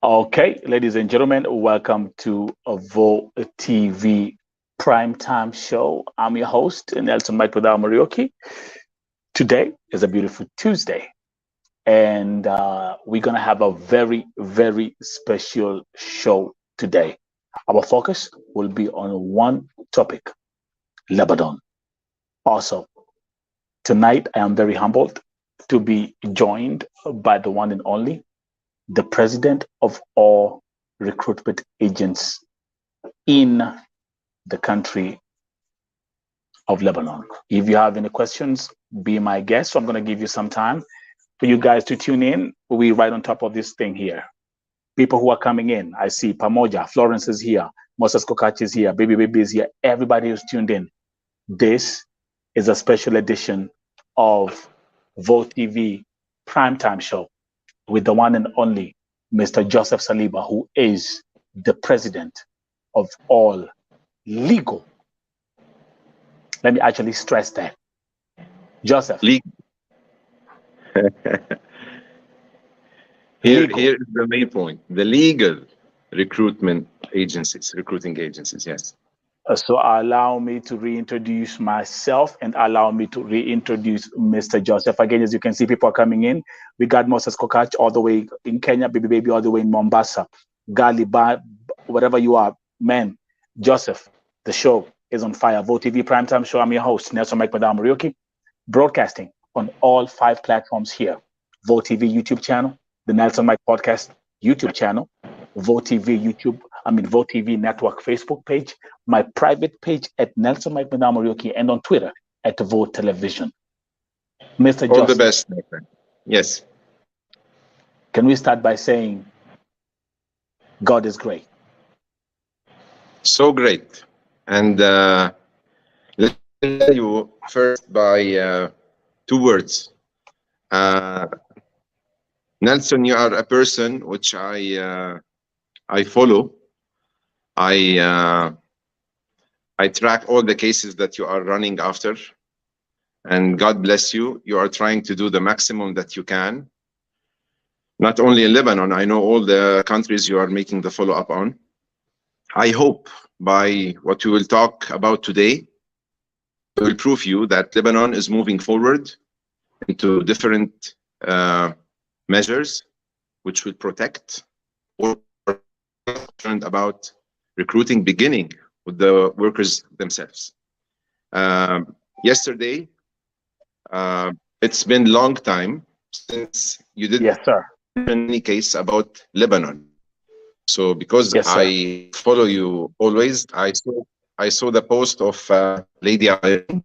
Okay, ladies and gentlemen, welcome to a Vo TV primetime show. I'm your host, Nelson Mike Marioki. Today is a beautiful Tuesday, and we're going to have a very, very special show today. Our focus will be on one topic, Lebanon. Also, tonight I am very humbled to be joined by the one and only, the president of all recruitment agents in the country of Lebanon. If you have any questions, be my guest. So I'm going to give you some time for you guys to tune in. We're right on top of this thing here. People who are coming in, I see Pamoja, Florence is here, Moses Kokach is here, Baby is here. Everybody who's tuned in. This is a special edition of Vote TV primetime show with the one and only Mr. Joseph Saliba, who is the president of all legal. Let me actually stress that. Joseph. Here is the main point. The legal recruiting agencies, yes. So allow me to reintroduce myself and allow me to reintroduce Mr. Joseph. Again, as you can see, people are coming in. We got Moses Kokach all the way in Kenya, Baby all the way in Mombasa, Galiba, whatever you are, man. Joseph, the show is on fire. Vote TV primetime show. I'm your host, Nelson Mike Marioki, broadcasting on all 5 platforms here. Vote TV YouTube channel, the Nelson Mike Podcast YouTube channel, Vote TV Vote TV Network Facebook page, my private page at Nelson Mike Marioki, and on Twitter at Vote Television. Mr. All Joseph, the best, my friend. Yes. Can we start by saying God is great? So great. And let me tell you first by 2 words. Nelson, you are a person which I follow. I track all the cases that you are running after, and God bless you. You are trying to do the maximum that you can. Not only in Lebanon, I know all the countries you are making the follow-up on. I hope by what we will talk about today, I will prove you that Lebanon is moving forward into different measures which will protect or concerned about recruiting, beginning with the workers themselves. Yesterday, it's been a long time since you did any case about Lebanon. So because I follow you always, I saw the post of Lady Irene,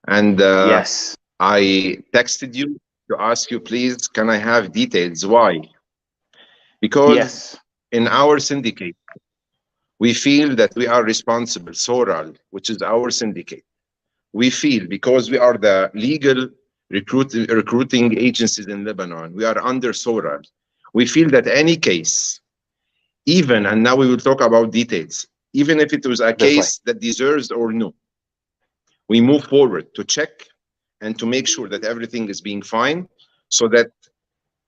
and I texted you to ask you, please, can I have details? Why? Because in our syndicate, we feel that we are responsible, Soral, which is our syndicate. We feel because we are the legal recruiting agencies in Lebanon, we are under Soral. We feel that any case, even, and now we will talk about details, even if it was a case that deserves or no, we move forward to check and to make sure that everything is being fine, so that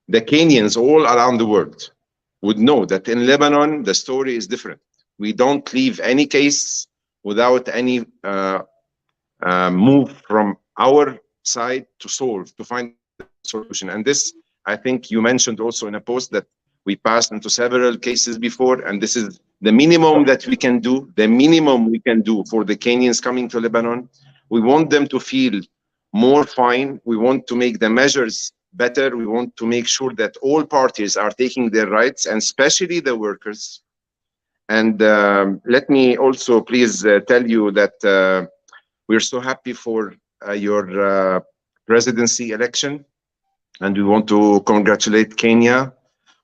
the Kenyans all around the world would know that in Lebanon, the story is different. We don't leave any case without any move from our side to solve, to find a solution. And this, I think you mentioned also in a post that we passed into several cases before, and this is the minimum that we can do, the minimum we can do for the Kenyans coming to Lebanon. We want them to feel more fine. We want to make the measures better. We want to make sure that all parties are taking their rights, and especially the workers. And let me also please tell you that we're so happy for your presidency election, and we want to congratulate Kenya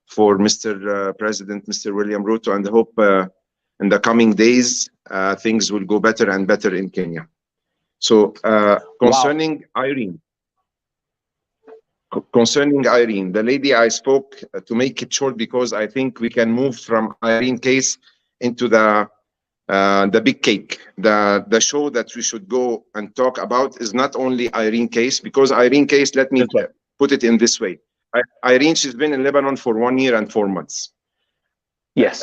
for Mr. President, Mr. William Ruto, and hope in the coming days things will go better and better in Kenya. So concerning Irene, the lady I spoke, to make it short, because I think we can move from Irene case into the big cake. The show that we should go and talk about is not only Irene case, because Irene case, let me put it in this way. Irene, she's been in Lebanon for 1 year and 4 months. Yes.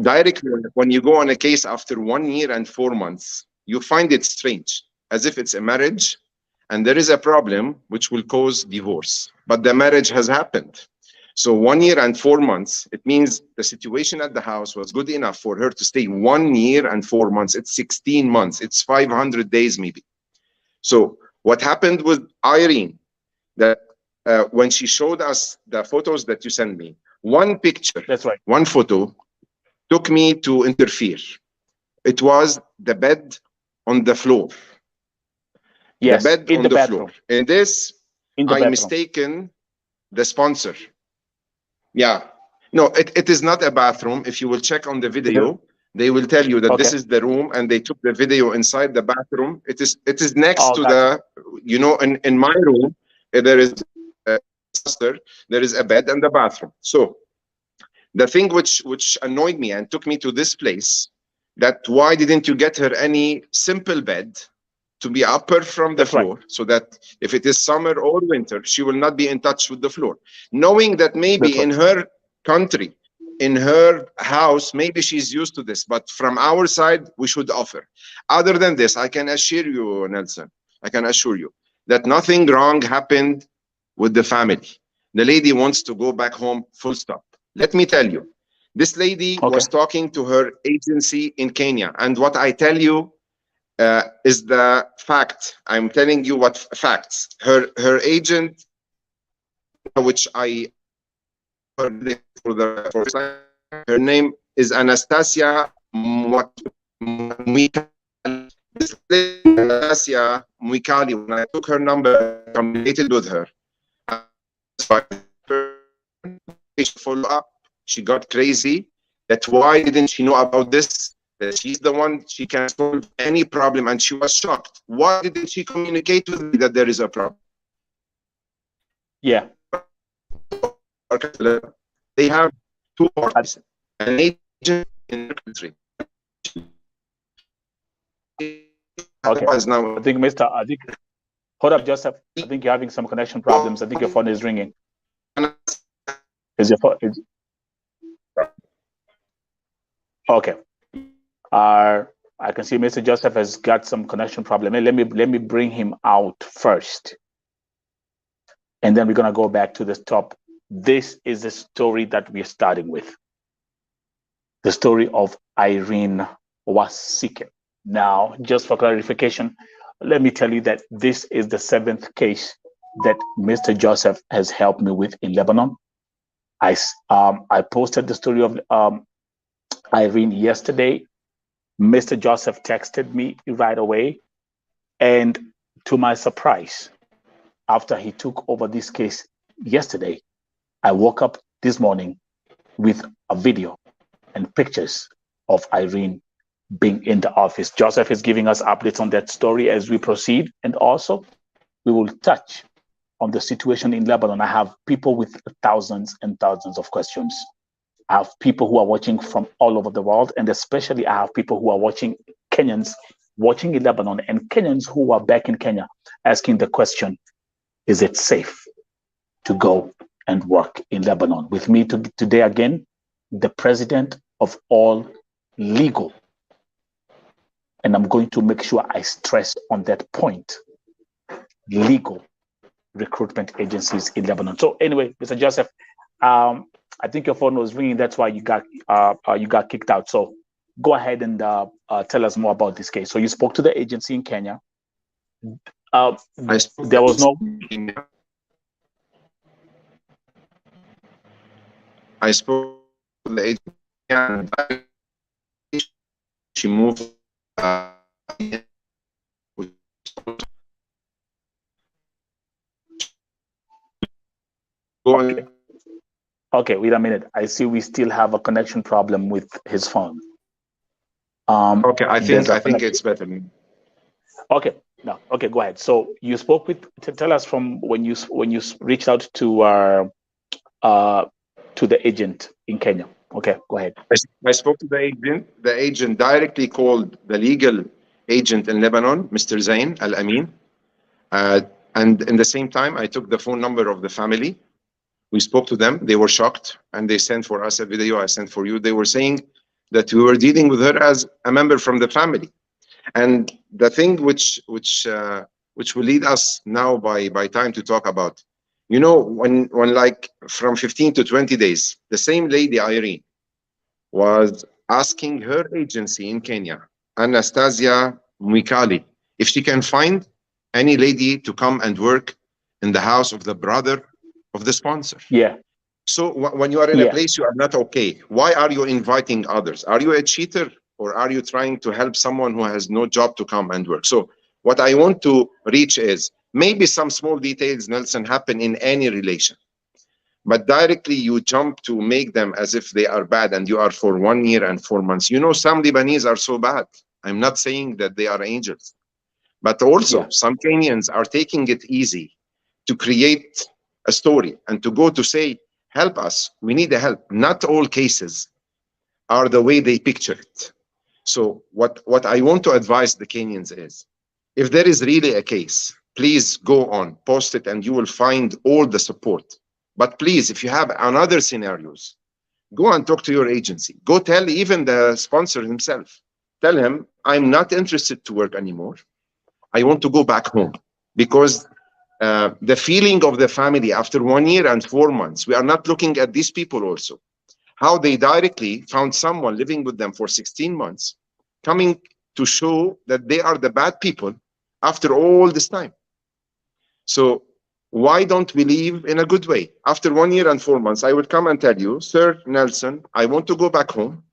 Directly, when you go on a case after 1 year and 4 months, you find it strange, as if it's a marriage and there is a problem which will cause divorce. But the marriage has happened. So 1 year and 4 months, it means the situation at the house was good enough for her to stay 1 year and 4 months. It's 16 months. It's 500 days maybe. So what happened with Irene, that when she showed us the photos that you sent me, one picture, that's right, one photo took me to interfere. It was the bed on the floor. Yes, the bed in on the the bathroom. floor. In this, I mistaken the sponsor. Yeah. No, it is not a bathroom. If you will check on the video, they will tell you that this is the room, and they took the video inside the bathroom. It is next to the, you know, in my room, there is a sponsor, there is a bed and the bathroom. So the thing which annoyed me and took me to this place, that why didn't you get her any simple bed to be upper from the floor, so that if it is summer or winter, she will not be in touch with the floor, knowing that maybe in her country, in her house, maybe she's used to this, but from our side, we should offer. Other than this, I can assure you, Nelson, I can assure you that nothing wrong happened with the family. The lady wants to go back home, full stop. Let me tell you, this lady was talking to her agency in Kenya, and what I tell you is the fact. I'm telling you what facts. Her agent, which I heard for the first time, her name is Anastasia Mwikali. Anastasia Mwikali. When I took her number, communicated with her. Follow up. She got crazy. That why didn't she know about this? That she's the one, she can solve any problem, and she was shocked. Why didn't she communicate with me that there is a problem? Yeah. They have two parties, an agent in the country. Okay. Now, I think, Mr. Hold up, Joseph. I think you're having some connection problems. I think your phone is ringing. Is your phone? Okay. I can see Mr. Joseph has got some connection problem. Let me bring him out first, and then we're gonna go back to the top. This is the story that we're starting with. The story of Irene Wasike. Now, just for clarification, let me tell you that this is the 7th case that Mr. Joseph has helped me with in Lebanon. I posted the story of Irene yesterday. Mr. Joseph texted me right away, and to my surprise, after he took over this case yesterday, I woke up this morning with a video and pictures of Irene being in the office. Joseph is giving us updates on that story as we proceed, and also we will touch on the situation in Lebanon. I have people with thousands and thousands of questions. I have people who are watching from all over the world, and especially I have people who are watching, Kenyans watching in Lebanon, and Kenyans who are back in Kenya asking the question, is it safe to go and work in Lebanon? With me today again, the president of all legal. And I'm going to make sure I stress on that point, legal recruitment agencies in Lebanon. So anyway, Mr. Joseph, I think your phone was ringing. That's why you got kicked out. So go ahead and tell us more about this case. So you spoke to the agency in Kenya. There was no. I spoke to the agency and she moved. Okay, wait a minute. I see we still have a connection problem with his phone. Okay, I think it's better. Okay, no, okay, go ahead. So you spoke with. Tell us from when you reached out to the agent in Kenya. Okay, go ahead. I spoke to the agent. The agent directly called the legal agent in Lebanon, Mr. Zain Al Amin, and in the same time, I took the phone number of the family. We spoke to them. They were shocked, and they sent for us a video. I sent for you. They were saying that we were dealing with her as a member from the family. And the thing which will lead us now by time to talk about, you know, when like from 15 to 20 days, the same lady Irene was asking her agency in Kenya, Anastasia Mwikali, if she can find any lady to come and work in the house of the brother of the sponsor. Yeah. So when you are in a place you are not okay, why are you inviting others? Are you a cheater, or are you trying to help someone who has no job to come and work? So what I want to reach is, maybe some small details, Nelson, happen in any relation, but directly you jump to make them as if they are bad, and you are for 1 year and 4 months. You know, some Lebanese are so bad. I'm not saying that they are angels, but also some Kenyans are taking it easy to create a story and to go to say, help us, we need the help. Not all cases are the way they picture it. So what I want to advise the Kenyans is, if there is really a case, please go on, post it, and you will find all the support. But please, if you have another scenarios, go and talk to your agency. Go tell even the sponsor himself. Tell him, I'm not interested to work anymore. I want to go back home. Because the feeling of the family after 1 year and 4 months, we are not looking at these people also. How they directly found someone living with them for 16 months, coming to show that they are the bad people after all this time. So why don't we live in a good way? After 1 year and 4 months, I would come and tell you, Sir Nelson, I want to go back home.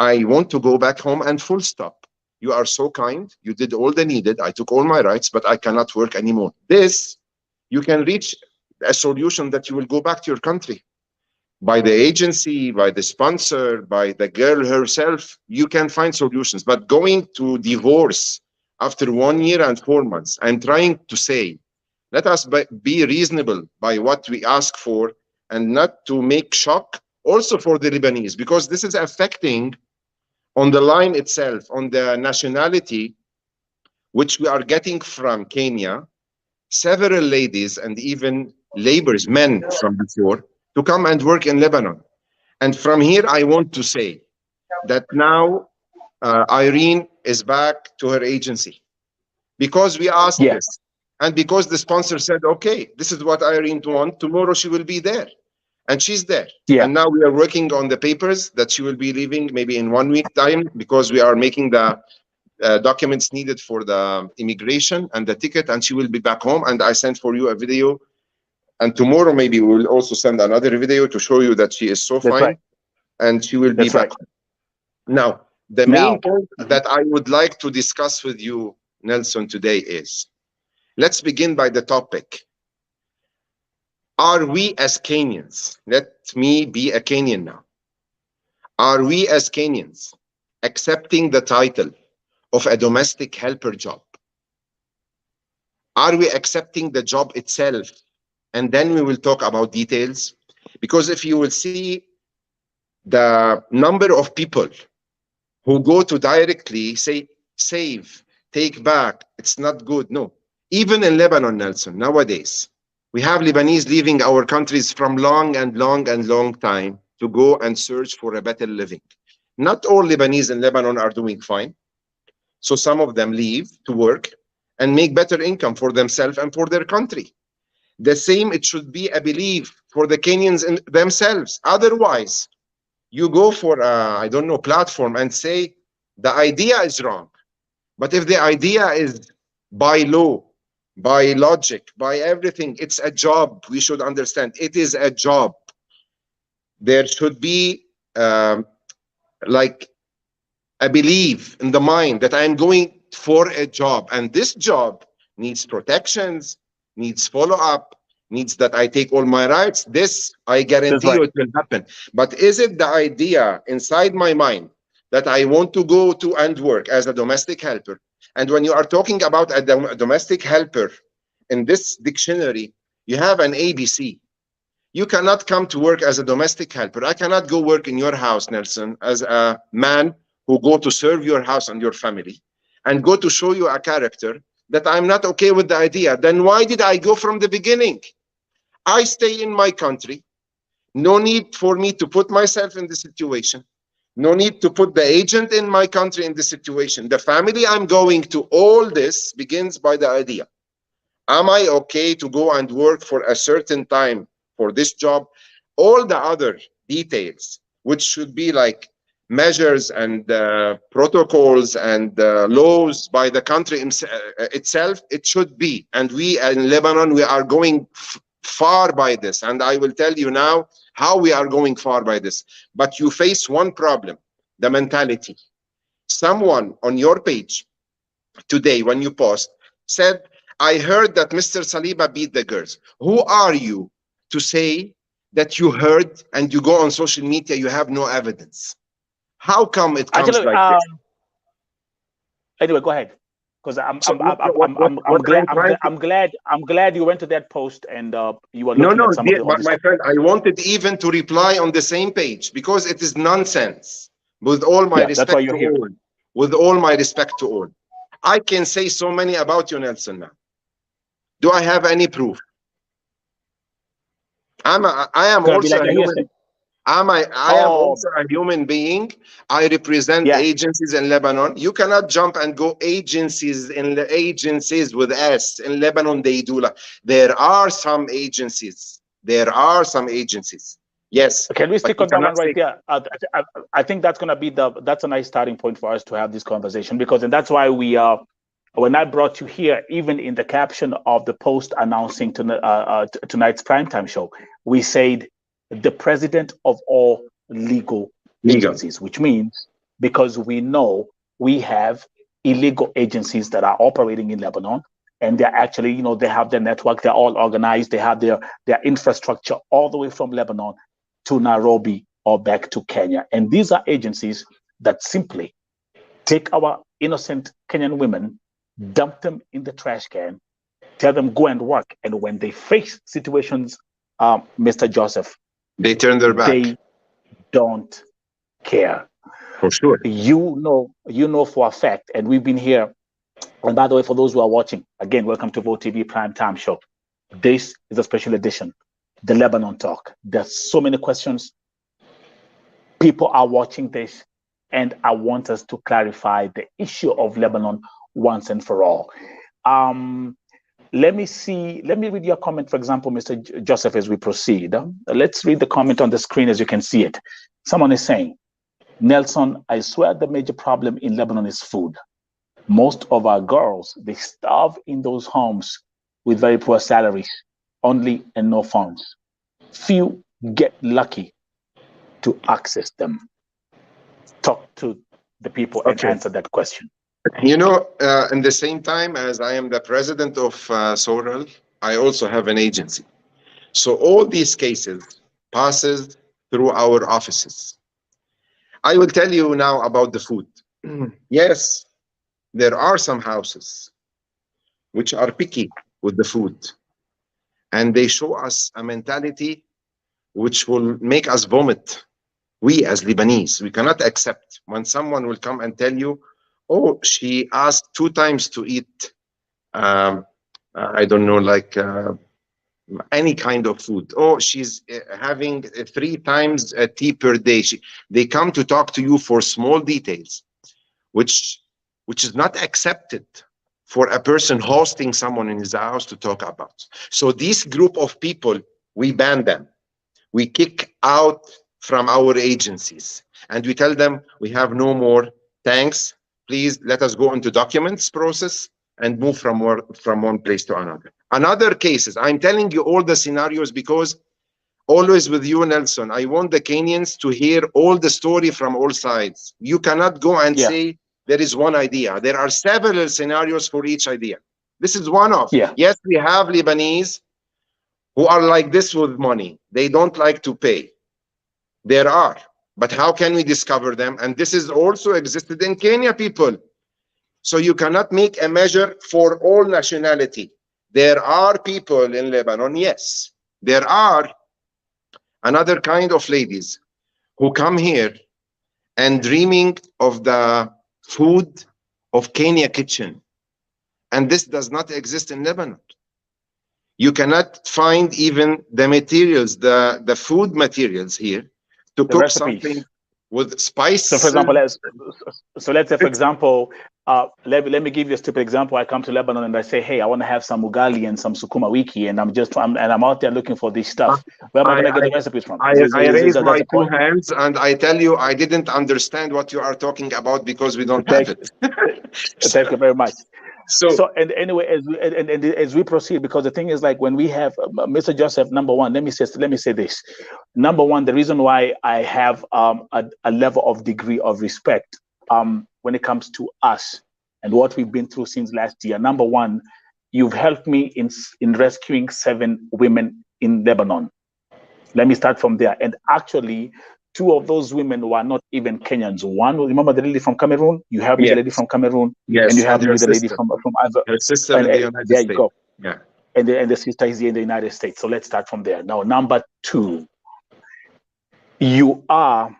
I want to go back home, and full stop. You are so kind. You did all the needed. I took all my rights, but I cannot work anymore. This, you can reach a solution that you will go back to your country. By the agency, by the sponsor, by the girl herself, you can find solutions. But going to divorce after 1 year and 4 months, I'm trying to say, let us be reasonable by what we ask for, and not to make shock also for the Lebanese, because this is affecting on the line itself, on the nationality, which we are getting from Kenya, several ladies and even laborers, men from before, to come and work in Lebanon. And from here, I want to say that now Irene is back to her agency, because we asked this, and because the sponsor said, okay, this is what Irene wants, tomorrow she will be there. And she's there. And now we are working on the papers that she will be leaving maybe in 1 week time, because we are making the documents needed for the immigration and the ticket, and she will be back home. And I sent for you a video, and tomorrow maybe we will also send another video to show you that she is so fine, and she will be back. Now, the main point that I would like to discuss with you, Nelson, today is, let's begin by the topic. Are we as Kenyans, let me be a Kenyan now, are we as Kenyans accepting the title of a domestic helper job? Are we accepting the job itself? And then we will talk about details. Because if you will see the number of people who go to directly say, save, take back, it's not good. No, even in Lebanon, Nelson, nowadays, we have Lebanese leaving our countries from long time to go and search for a better living. Not all Lebanese in Lebanon are doing fine. So some of them leave to work and make better income for themselves and for their country. The same, it should be, I believe, for the Kenyans in themselves. Otherwise, you go for a, I don't know, platform and say the idea is wrong. But if the idea is by law, by logic, by everything, it's a job. We should understand it is a job. There should be like a belief in the mind that I'm going for a job, and this job needs protections, needs follow-up, needs that I take all my rights. This, I guarantee you, it will happen. But is it the idea inside my mind that I want to go to and work as a domestic helper? And when you are talking about a domestic helper, in this dictionary, you have an ABC. You cannot come to work as a domestic helper. I cannot go work in your house, Nelson, as a man who go to serve your house and your family, and go to show you a character that I'm not okay with the idea. Then why did I go from the beginning? I stay in my country. No need for me to put myself in the situation. No need to put the agent in my country in the situation. The family I'm going to, all this begins by the idea. Am I okay to go and work for a certain time for this job? All the other details, which should be like measures and protocols and laws by the country itself, it should be. And we in Lebanon, we are going far by this. And I will tell you now how we are going far by this. But you face one problem, the mentality. Someone on your page today, when you post, said, I heard that Mr. Saliba beat the girls. Who are you to say that you heard and you go on social media, you have no evidence? How come it comes actually, like this? Anyway, go ahead. Because I'm glad you went to that post and you were looking at some of the. My friend, I wanted even to reply on the same page because it is nonsense. With all my respect to all, with all my respect to all, I can say so many about you, Nelson. Now, do I have any proof? I am also a human. I am also a human being. I represent agencies in Lebanon. You cannot jump and go agencies in the agencies with S in Lebanon. They do. There are some agencies. There are some agencies. Yes. Can we stick on that one right there? I think that's going to be that's a nice starting point for us to have this conversation, because and that's why we when I brought you here, even in the caption of the post announcing tonight's primetime show, we said the president of all legal agencies, which means because we know we have illegal agencies that are operating in Lebanon, and they're actually, they have their network, they're all organized, they have their infrastructure all the way from Lebanon to Nairobi or back to Kenya. And these are agencies that simply take our innocent Kenyan women, dump them in the trash can, tell them go and work. And when they face situations, Mr. Joseph, they turn their back. They don't care. For sure. You know for a fact, and we've been here. And by the way, for those who are watching, again, welcome to Vote TV Primetime Show. This is a special edition, the Lebanon Talk. There's so many questions. People are watching this, and I want us to clarify the issue of Lebanon once and for all. Let me read your comment, for example, Mr. Joseph, as we proceed. Let's read the comment on the screen as you can see it. Someone is saying, Nelson, I swear the major problem in Lebanon is food. Most of our girls, they starve in those homes with very poor salaries, only and no funds. Few get lucky to access them. Talk to the people and answer that question. In the same time as I am the president of Soral, I also have an agency. So all these cases passes through our offices. I will tell you now about the food. Yes, there are some houses which are picky with the food, and they show us a mentality which will make us vomit. We as Lebanese, we cannot accept when someone will come and tell you, oh, she asked 2 times to eat, I don't know, like any kind of food. Oh, she's having 3 times a tea per day. They come to talk to you for small details, which is not accepted for a person hosting someone in his house to talk about. So this group of people, we ban them. We kick out from our agencies, and we tell them we have no more. Thanks. Please let us go into documents process and move from one place to another. Another cases, I'm telling you all the scenarios because always with you, Nelson, I want the Kenyans to hear all the story from all sides. You cannot go and say there is one idea. There are several scenarios for each idea. This is one of. Yes, we have Lebanese who are like this with money. They don't like to pay. There are. But how can we discover them? And this is also existed in Kenya, people. So you cannot make a measure for all nationality. There are people in Lebanon, yes. There are another kind of ladies who come here and dreaming of the food of Kenya kitchen. And this does not exist in Lebanon. You cannot find even the materials, the food materials here to cook something with spice. So, for example, let's say, for example, let me give you a stupid example. I come to Lebanon and I say, hey, I want to have some ugali and some sukuma wiki, and I'm out there looking for this stuff. Where am I going to get the recipes from? I raise my two hands and I tell you, I didn't understand what you are talking about because we don't have it. Thank you very much. So and anyway, as we proceed, because the thing is, like, when we have Mr. Joseph, number one, let me say this. Number one, the reason why I have a level of degree of respect when it comes to us and what we've been through since last year. Number one, you've helped me in rescuing 7 women in Lebanon. Let me start from there. And actually, 2 of those women were not even Kenyans. One, remember the lady from Cameroon? You helped me, the lady from Cameroon. Yes. And you helped me with the lady from other. Her sister in the United States. There you go. Yeah. And the sister is here in the United States. So let's start from there. Now, number 2, you are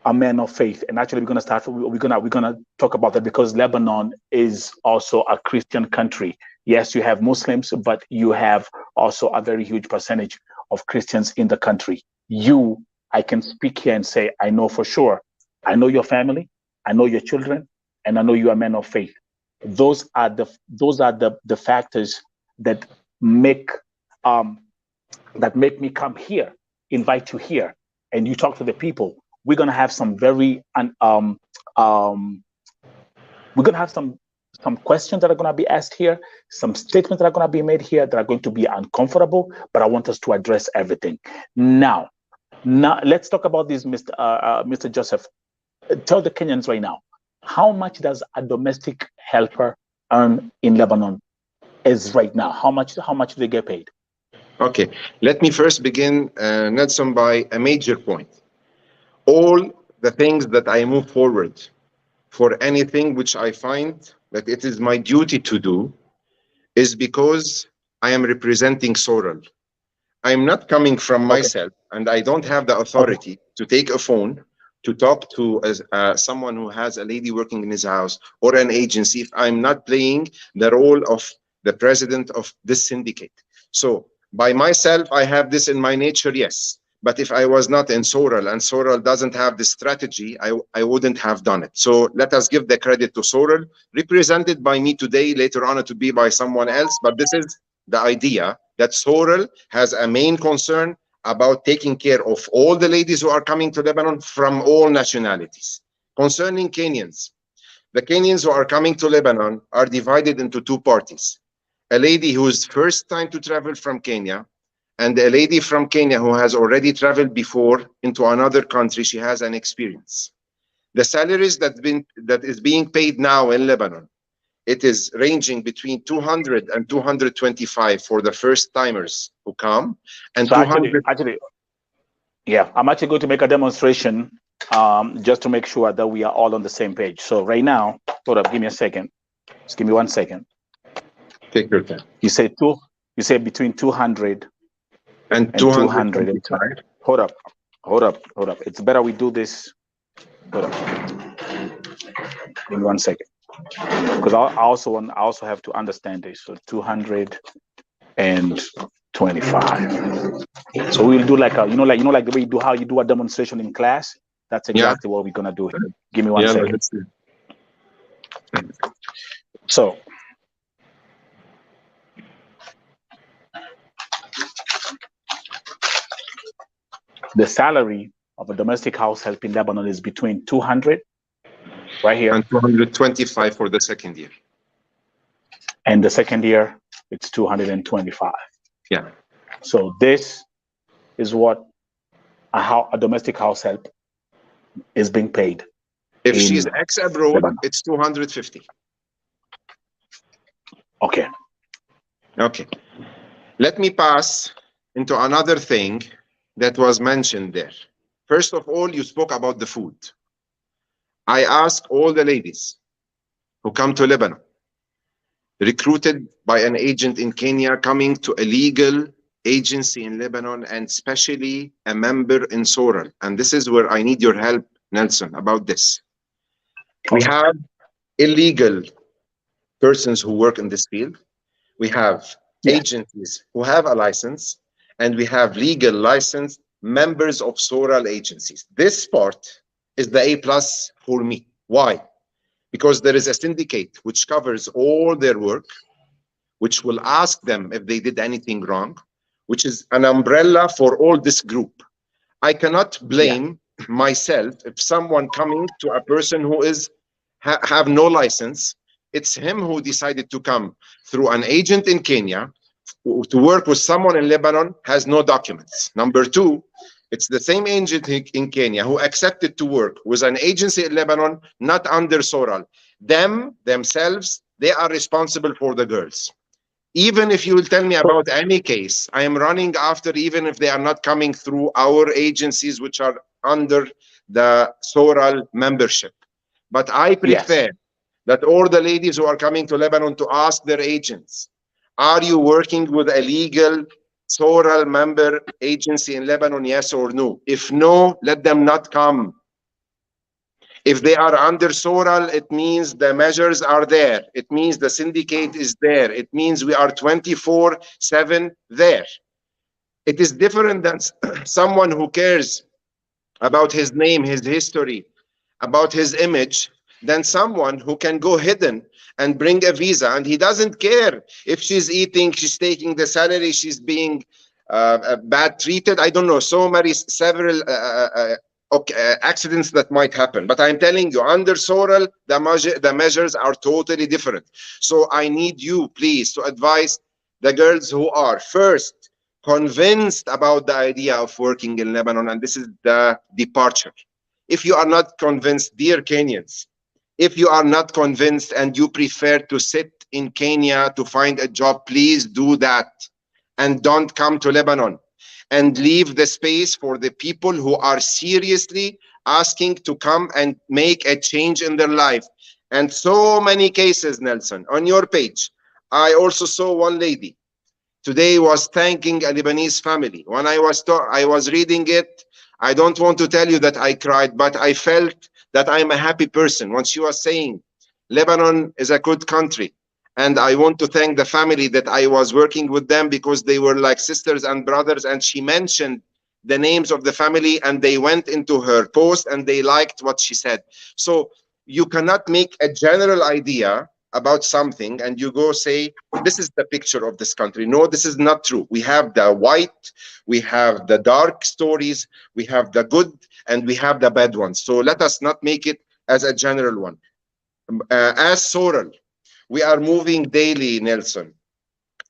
a man of faith. And actually, we're gonna talk about that, because Lebanon is also a Christian country. Yes, you have Muslims, but you have also a very huge percentage of Christians in the country. I can speak here and say, I know for sure. I know your family, I know your children, and I know you are men of faith. Those are the factors that make me come here, invite you here, and you talk to the people. We're gonna have some very we're gonna have some questions that are gonna be asked here, some statements that are gonna be made here that are going to be uncomfortable, but I want us to address everything. Now let's talk about this, Mr. Joseph. Tell the Kenyans right now, how much does a domestic helper earn in Lebanon as right now? How much do they get paid? Okay, let me first begin, Nelson, by a major point. All the things that I move forward for anything which I find that it is my duty to do is because I am representing Soral. I'm not coming from myself, and I don't have the authority to take a phone to talk to someone who has a lady working in his house or an agency if I'm not playing the role of the president of this syndicate. So by myself, I have this in my nature, yes. But if I was not in Soral and Soral doesn't have this strategy, I wouldn't have done it. So let us give the credit to Soral, represented by me today, later on it to be by someone else. But this is the idea that Soral has a main concern about taking care of all the ladies who are coming to Lebanon from all nationalities. Concerning Kenyans, the Kenyans who are coming to Lebanon are divided into 2 parties. A lady who's first time to travel from Kenya, and a lady from Kenya who has already traveled before into another country. She has an experience. The salaries that is being paid now in Lebanon, it is ranging between 200 and 225 for the first timers who come, and so actually, yeah, I'm actually going to make a demonstration just to make sure that we are all on the same page. So right now, hold up, give me a second. Just give me 1 second. Take your time. You say between 200 and 225. Hold up. It's better we do this. Hold up. Give me 1 second, because I also have to understand this. So 225. So we'll do like like the way how you do a demonstration in class. That's exactly what we're gonna do here. Give me 1 second. So the salary of a domestic house help in Lebanon is between 200, right here, and 225 for the second year. And the second year, it's 225. Yeah. So this is what a domestic house help is being paid. If she's ex-abroad, it's 250. Okay. Okay. Let me pass into another thing that was mentioned there. First of all, you spoke about the food. I ask all the ladies who come to Lebanon, recruited by an agent in Kenya, coming to a legal agency in Lebanon, and especially a member in Soral. And this is where I need your help, Nelson, about this. We have illegal persons who work in this field. We have agencies who have a license, and we have legal licensed members of SORAL agencies. This part is the A+ for me. Why? Because there is a syndicate which covers all their work, which will ask them if they did anything wrong, which is an umbrella for all this group. I cannot blame myself if someone coming to a person who is have no license. It's him who decided to come through an agent in Kenya to work with someone in Lebanon, has no documents. Number two, it's the same agent in Kenya who accepted to work with an agency in Lebanon, not under SORAL. Themselves, they are responsible for the girls. Even if you will tell me about any case, I am running after, even if they are not coming through our agencies, which are under the SORAL membership. But I prefer that all the ladies who are coming to Lebanon to ask their agents, are you working with a legal SORAL member agency in Lebanon, yes or no? If no, let them not come. If they are under SORAL, it means the measures are there. It means the syndicate is there. It means we are 24/7 there. It is different than someone who cares about his name, his history, about his image, than someone who can go hidden and bring a visa, and he doesn't care if she's eating, she's taking the salary, she's being bad treated. I don't know, several accidents that might happen. But I'm telling you, under SORAL, the measures are totally different. So I need you, please, to advise the girls who are first convinced about the idea of working in Lebanon, and this is the departure. If you are not convinced, dear Kenyans, if you are not convinced and you prefer to sit in Kenya to find a job, please do that. And don't come to Lebanon. And leave the space for the people who are seriously asking to come and make a change in their life. And so many cases, Nelson, on your page. I also saw one lady today was thanking a Lebanese family. When I was reading it, I don't want to tell you that I cried, but I felt that I'm a happy person when she was saying, Lebanon is a good country. And I want to thank the family that I was working with them, because they were like sisters and brothers. And she mentioned the names of the family, and they went into her post and they liked what she said. So you cannot make a general idea about something and you go say, this is the picture of this country. No, this is not true. We have the white, we have the dark stories, we have the good, and we have the bad ones. So let us not make it as a general one. As SORAL, we are moving daily, Nelson,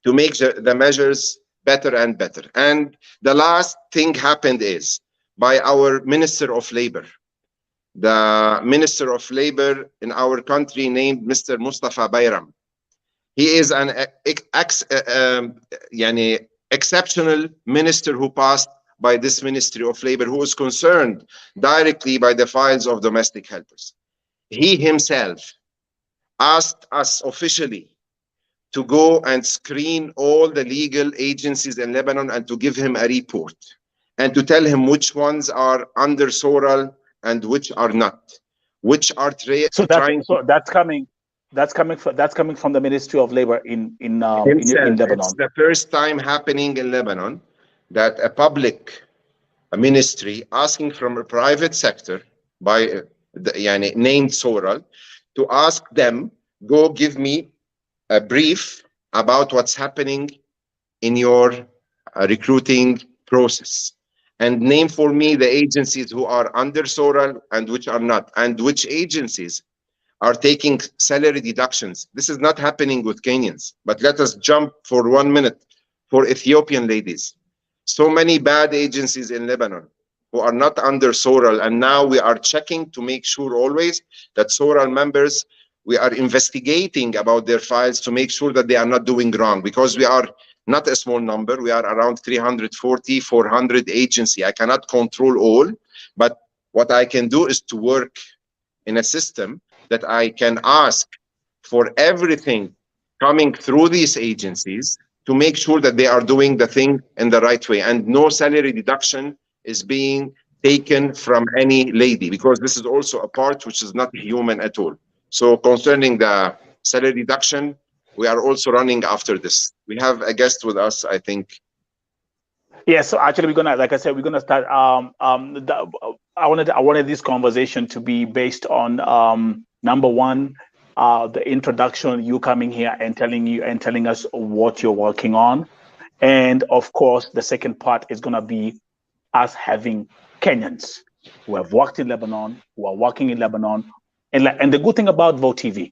to make the measures better and better. And the last thing happened is by our Minister of Labor. The Minister of Labor in our country named Mr. Mustafa Bayram. He is an exceptional minister who passed by this Ministry of Labor, who is concerned directly by the files of domestic helpers. He himself asked us officially to go and screen all the legal agencies in Lebanon and to give him a report and to tell him which ones are under SORAL and which are not, which are that's coming from the Ministry of Labor in Lebanon. It's the first time happening in Lebanon that a ministry asking from a private sector by named SORAL to ask them, go give me a brief about what's happening in your recruiting process, and name for me the agencies who are under SORAL and which are not, and which agencies are taking salary deductions. This is not happening with Kenyans, but let us jump for 1 minute for Ethiopian ladies. So many bad agencies in Lebanon who are not under SORAL, and now we are checking to make sure always that SORAL members, we are investigating about their files to make sure that they are not doing wrong, because we are not a small number. We are around 340, 400 agency. I cannot control all, but what I can do is to work in a system that I can ask for everything coming through these agencies to make sure that they are doing the thing in the right way, and no salary deduction is being taken from any lady, because this is also a part which is not human at all. So concerning the salary deduction, we are also running after this. We have a guest with us, I think. Yeah, so actually we're gonna, like I said, we're gonna start. I wanted this conversation to be based on number one, the introduction, you coming here and telling us what you're working on, and of course the second part is gonna be us having Kenyans who have worked in Lebanon, who are working in Lebanon, and the good thing about Vote TV,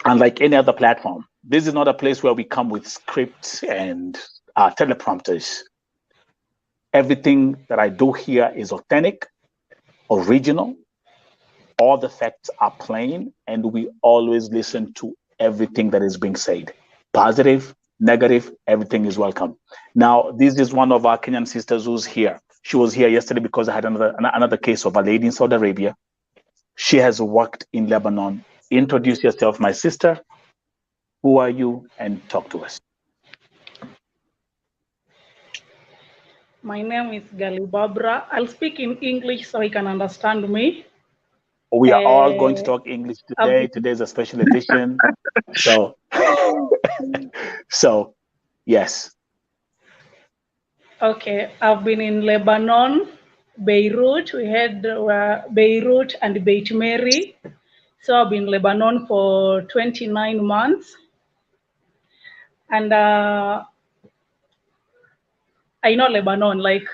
unlike any other platform, this is not a place where we come with scripts and teleprompters. Everything that I do here is authentic, original. All the facts are plain, and we always listen to everything that is being said. Positive, negative, everything is welcome. Now, this is one of our Kenyan sisters who's here. She was here yesterday because I had another case of a lady in Saudi Arabia. She has worked in Lebanon. Introduce yourself, my sister. Who are you? And talk to us. My name is Galibabra. I'll speak in English so you can understand me. We are all going to talk English today. Today's a special edition. So, yes. Okay, I've been in Lebanon, Beirut. We had Beirut and Beit Mary. So I've been in Lebanon for 29 months. And I know Lebanon, like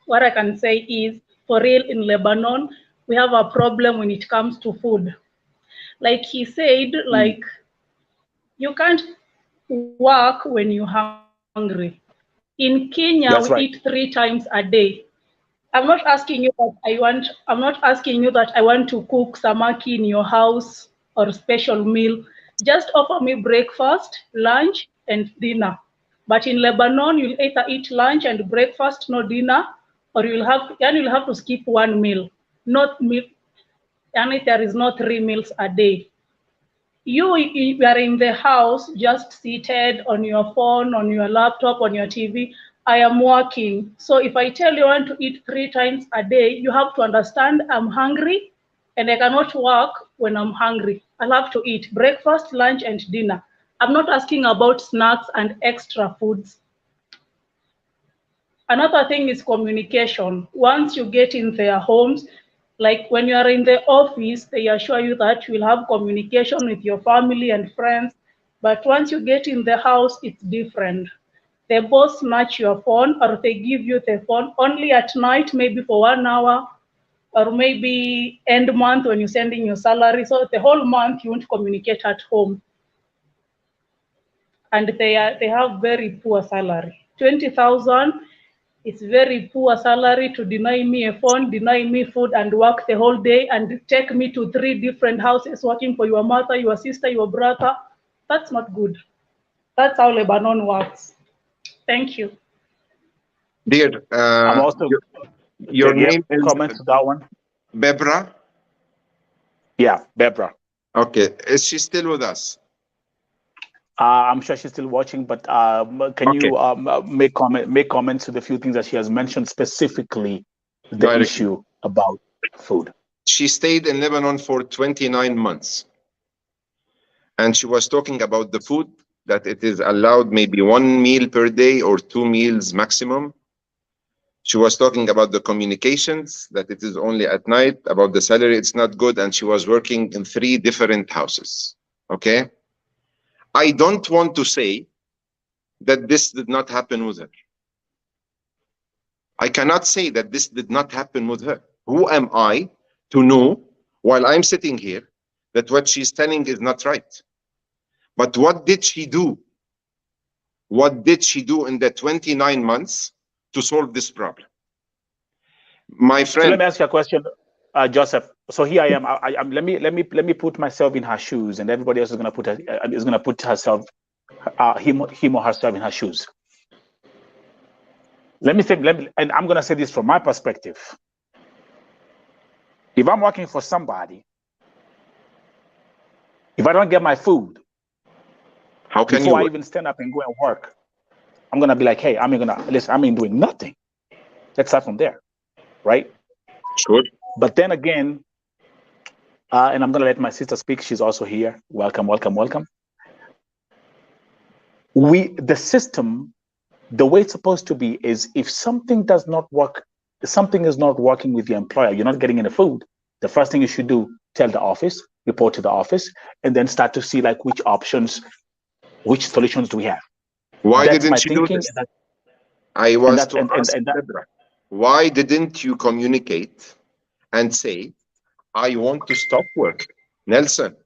what I can say is, for real in Lebanon, we have a problem when it comes to food. Like he said, like you can't work when you're hungry. In Kenya, we eat 3 times a day. I'm not asking you that I'm not asking you that I want to cook samaki in your house or special meal. Just offer me breakfast, lunch, and dinner. But in Lebanon, you'll either eat lunch and breakfast, no dinner, or you'll have to skip one meal. Not meal, and there is no 3 meals a day. You are in the house, just seated on your phone, on your laptop, on your TV. I am working. So if I tell you I want to eat 3 times a day, you have to understand I'm hungry and I cannot work when I'm hungry. I'll have to eat breakfast, lunch, and dinner. I'm not asking about snacks and extra foods. Another thing is communication. Once you get in their homes, like when you are in the office, they assure you that you will have communication with your family and friends. But once you get in the house, it's different. They both snatch your phone or they give you the phone only at night, maybe for 1 hour, or maybe end month when you're sending your salary. So the whole month you won't communicate at home. And they have very poor salary. 20,000. It's very poor salary to deny me a phone, deny me food, and work the whole day and take me to 3 different houses working for your mother, your sister, your brother. That's not good. That's how Lebanon works. Thank you. Dear, I'm also, your name is comment to that one. Bebra? Yeah, Bebra. Okay. Is she still with us? I'm sure she's still watching, but can you make comments to the few things that she has mentioned, specifically the issue about food? She stayed in Lebanon for 29 months. And she was talking about the food, that it is allowed maybe 1 meal per day or 2 meals maximum. She was talking about the communications, that it is only at night, about the salary, it's not good. And she was working in 3 different houses. Okay. I don't want to say that this did not happen with her. I cannot say that this did not happen with her. Who am I to know, while I'm sitting here, that what she's telling is not right? But what did she do? What did she do in the 29 months to solve this problem? My friend. So let me ask you a question, Joseph. So here I am. Let me put myself in her shoes, and everybody else is going to put herself, him or herself in her shoes. And I'm going to say this from my perspective. If I'm working for somebody, if I don't get my food, how can before I even stand up and go and work, I'm going to be like, hey, I ain't doing nothing. Let's start from there, right? Sure. But then again, and I'm going to let my sister speak. She's also here. Welcome, welcome, welcome. the system, the way it's supposed to be is if something does not work, something is not working with your employer, you're not getting any food, the first thing you should do, tell the office, report to the office, and then start to see like which options, which solutions do we have. Why That's my didn't you do thinking. this? I was to ask Deborah, why didn't you communicate and say, I want to stop work? Nelson,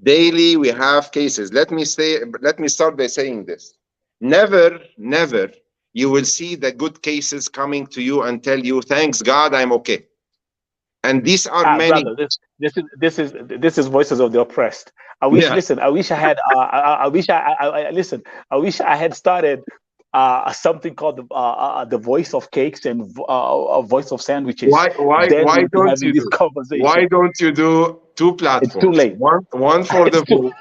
daily we have cases. Let me start by saying this. Never, never you will see the good cases coming to you and tell you, thanks God, I'm okay. And these are many. Brother, this is voices of the oppressed. I wish, listen, I wish I had, I wish listen, I wish I had started something called the voice of cakes and voice of sandwiches. Why don't you do? Why don't you do two platforms? It's too late. One for the vote,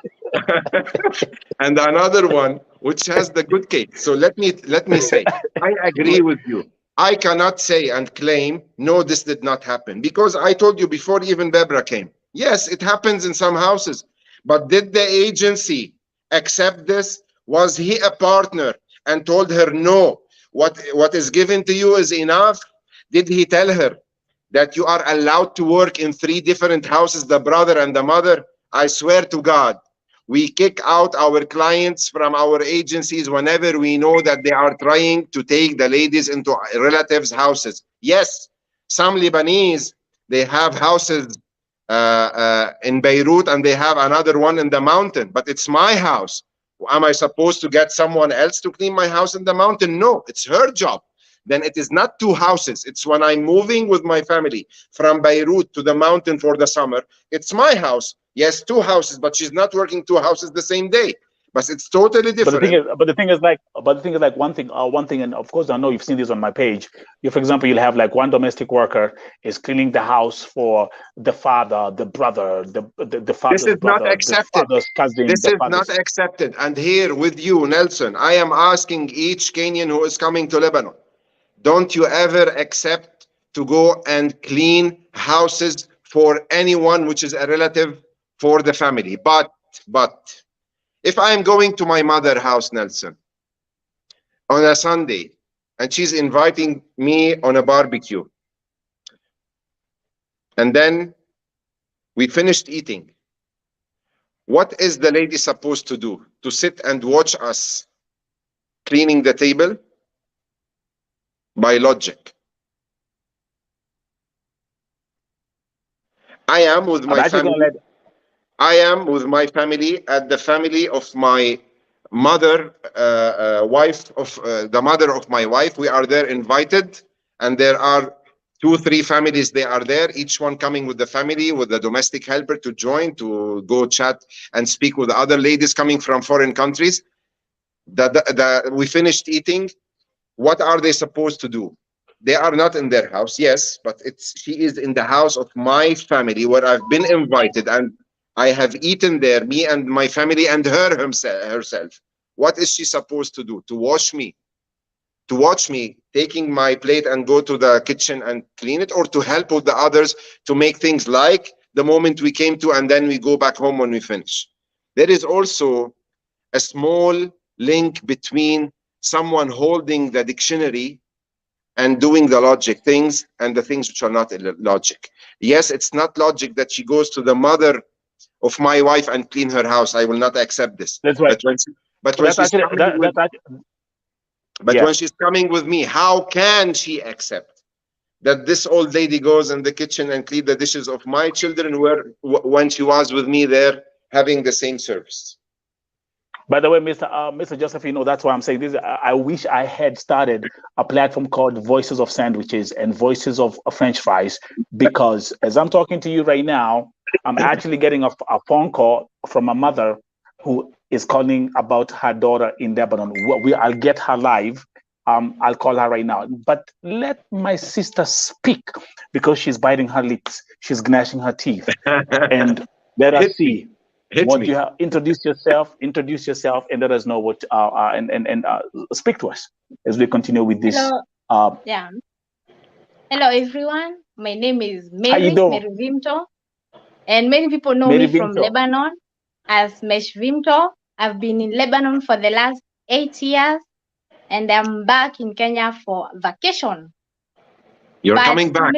and another one which has the good cake. So let me say, I agree with you. I cannot say and claim, no, this did not happen, because I told you before even Barbara came. Yes, it happens in some houses, but did the agency accept this? Was he a partner and told her, no, what is given to you is enough? Did he tell her that you are allowed to work in 3 different houses, the brother and the mother? I swear to God, we kick out our clients from our agencies whenever we know that they are trying to take the ladies into relatives' houses. Yes, some Lebanese, they have houses in Beirut and they have another one in the mountain, but it's my house. Am I supposed to get someone else to clean my house in the mountain? No, it's her job. Then it is not 2 houses. It's when I'm moving with my family from Beirut to the mountain for the summer, it's my house. Yes, 2 houses, but she's not working 2 houses the same day. But it's totally different. But the thing is like one thing, and of course I know you've seen this on my page. For example, you'll have like one domestic worker is cleaning the house for the father, the brother, the father's This is brother, not accepted. the father's cousin. This is not accepted. And here with you, Nelson, I am asking each Kenyan who is coming to Lebanon, don't you ever accept to go and clean houses for anyone which is a relative for the family. But if I am going to my mother's house, Nelson, on a Sunday, and she's inviting me on a barbecue, and then we finished eating, what is the lady supposed to do? To sit and watch us cleaning the table? By logic. I am with my family. I am with my family at the family of my mother, wife of the mother of my wife. We are there invited, and there are 2-3 families. They are there, each one coming with the family, with the domestic helper to join, to go chat and speak with other ladies coming from foreign countries. We finished eating. What are they supposed to do? They are not in their house, yes, but she is in the house of my family where I've been invited and I have eaten there, me and my family and her herself. What is she supposed to do? To watch me? To watch me taking my plate and go to the kitchen and clean it, or to help with the others to make things like the moment we came to, and then we go back home when we finish? There is also a small link between someone holding the dictionary and doing the logic things and the things which are not logic. Yes, it's not logic that she goes to the mother of my wife and clean her house. I will not accept this. That's right. But when she's coming with me, how can she accept that this old lady goes in the kitchen and clean the dishes of my children when she was with me there having the same service? By the way, Mr. Joseph, that's why I'm saying this. I wish I had started a platform called Voices of Sandwiches and Voices of French Fries, because as I'm talking to you right now, I'm actually getting a phone call from a mother who is calling about her daughter in Lebanon. I'll get her live. I'll call her right now. But let my sister speak, because she's biting her lips. She's gnashing her teeth. And let us see. You have introduce yourself, and let us know what and speak to us as we continue with this. Hello. Hello everyone. My name is Mary Vimto, and many people know me from Lebanon as Mesh Vimto. I've been in Lebanon for the last 8 years, and I'm back in Kenya for vacation. You're coming back?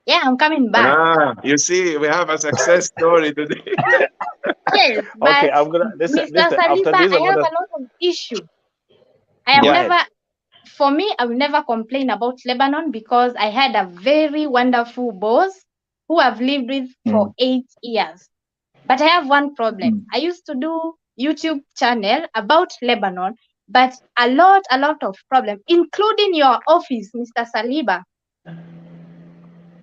Yeah, I'm coming back. Ah, you see, we have a success story today. Yes, but okay, I'm gonna Mr. Saliba, I have a lot of issue. I have never, for me, I will never complain about Lebanon because I had a very wonderful boss who I've lived with for 8 years. But I have one problem. I used to do YouTube channel about Lebanon, but a lot of problem, including your office, Mr. Saliba.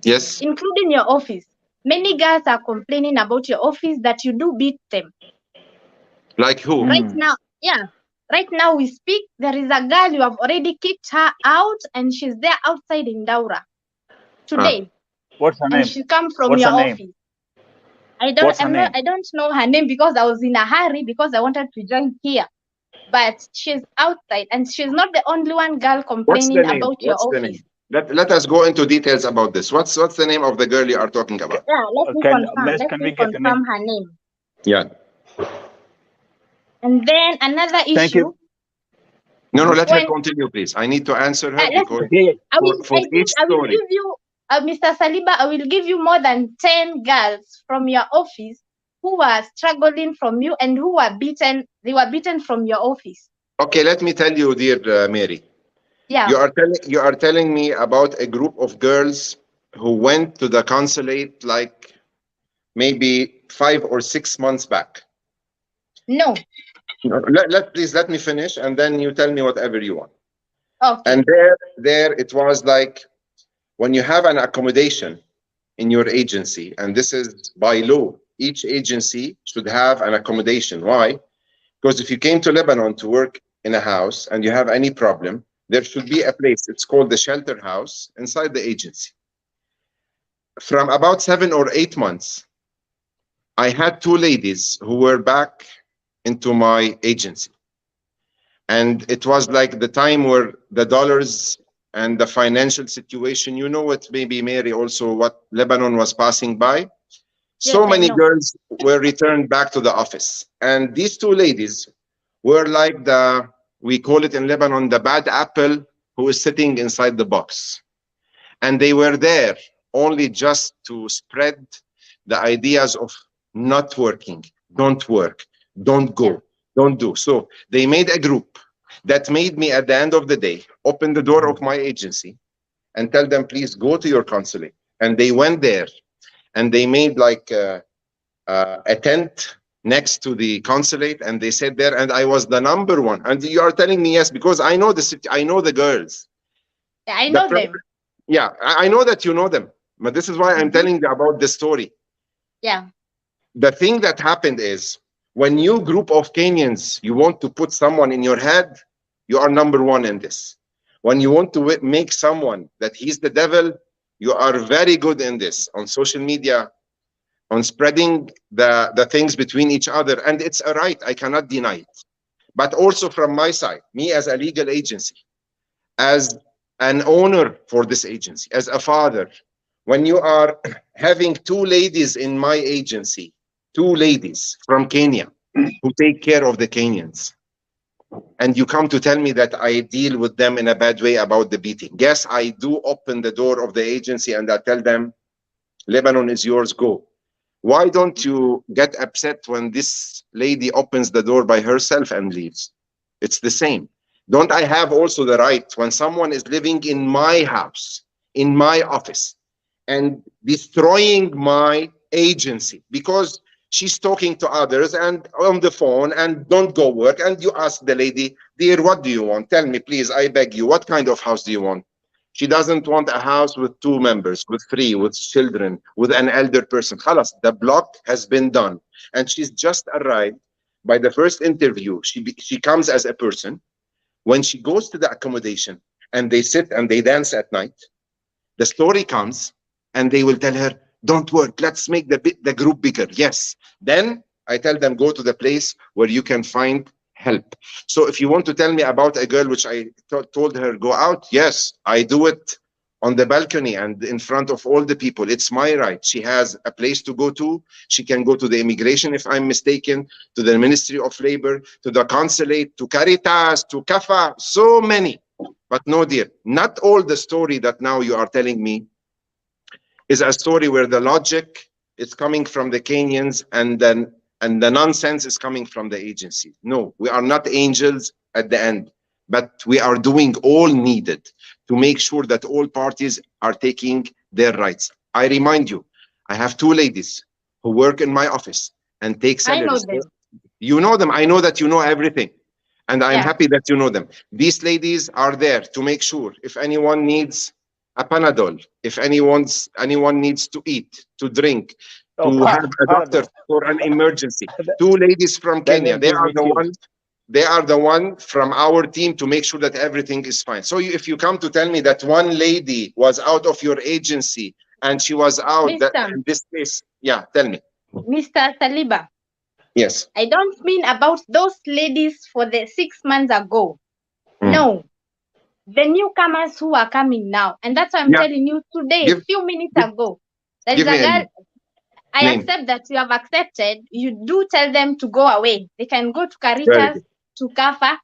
Yes. Including your office. Many guys are complaining about your office that you do beat them. Like who? Right now, yeah. Right now we speak, there is a girl, you have already kicked her out and she's there outside in Daura today. What's her name? And she come from your office. I don't know her name because I was in a hurry because I wanted to join here. But she's outside and she's not the only one girl complaining about your office. Let us go into details about this. What's the name of the girl you are talking about? Yeah, let me confirm her name. Yeah. And then another issue. No, let her continue, please. I need to answer her because I will give you, Mr. Saliba, I will give you more than 10 girls from your office who were struggling from you and who were beaten. They were beaten from your office. Okay, let me tell you, dear Mary. Yeah. You are telling me about a group of girls who went to the consulate like maybe 5 or 6 months back. No. Please let me finish, and then you tell me whatever you want. Okay. And there it was like when you have an accommodation in your agency, and this is by law, each agency should have an accommodation. Why? Because if you came to Lebanon to work in a house and you have any problem, there should be a place. It's called the shelter house inside the agency. From about 7 or 8 months, I had 2 ladies who were back into my agency. And it was like the time where the dollars and the financial situation, you know what, maybe Mary, also what Lebanon was passing by. Yes, so many girls were returned back to the office. And these 2 ladies were like we call it in Lebanon, the bad apple who is sitting inside the box. And they were there only just to spread the ideas of not working, don't work, don't go, don't do. So they made a group that made me at the end of the day, open the door of my agency and tell them, please go to your consulate. And they went there and they made like a tent next to the consulate, and they sat there, and I was the #1. And you are telling me yes, because I know I know the girls. I know them. Yeah, I know that you know them, but this is why I'm telling you about the story. Yeah. The thing that happened is when you group of Kenyans, you want to put someone in your head, you are #1 in this. When you want to make someone that he's the devil, you are very good in this on social media, on spreading the things between each other. And it's a right, I cannot deny it. But also from my side, me as a legal agency, as an owner for this agency, as a father, when you are having 2 ladies in my agency, 2 ladies from Kenya who take care of the Kenyans, and you come to tell me that I deal with them in a bad way about the beating. Yes, I do open the door of the agency and I tell them, Lebanon is yours, go. Why don't you get upset when this lady opens the door by herself and leaves? It's the same. Don't I have also the right when someone is living in my house, in my office, and destroying my agency because she's talking to others and on the phone and don't go work, and you ask the lady, dear, what do you want? Tell me, please, I beg you, what kind of house do you want? She doesn't want a house with 2 members, with 3, with children, with an elder person. Khalas, the block has been done. And she's just arrived by the first interview. She comes as a person. When she goes to the accommodation and they sit and they dance at night, the story comes and they will tell her, don't work, let's make the group bigger. Yes. Then I tell them, go to the place where you can find help. So if you want to tell me about a girl which I told her go out, yes, I do it on the balcony and in front of all the people. It's my right. She has a place to go to. She can go to the immigration, if I'm mistaken, to the Ministry of Labor, to the consulate, to Caritas, to CAFA, so many. But no, dear, not all the story that now you are telling me is a story where the logic is coming from the Kenyans and the nonsense is coming from the agency. No, we are not angels at the end, but we are doing all needed to make sure that all parties are taking their rights. I remind you, I have 2 ladies who work in my office and take salaries. I know them. You know them. I know that you know everything. And I'm happy that you know them. These ladies are there to make sure if anyone needs a Panadol, if anyone needs to eat, to drink, to have a doctor for an emergency. 2 ladies from Kenya. They are the one from our team to make sure that everything is fine. So if you come to tell me that one lady was out of your agency and she was out in this case, tell me. Mr. Saliba. Yes. I don't mean about those ladies for the 6 months ago. No. The newcomers who are coming now. And that's why I'm telling you today, a few minutes ago. There is a girl. I accept that you have accepted. You do tell them to go away. They can go to Caritas, to CAFA.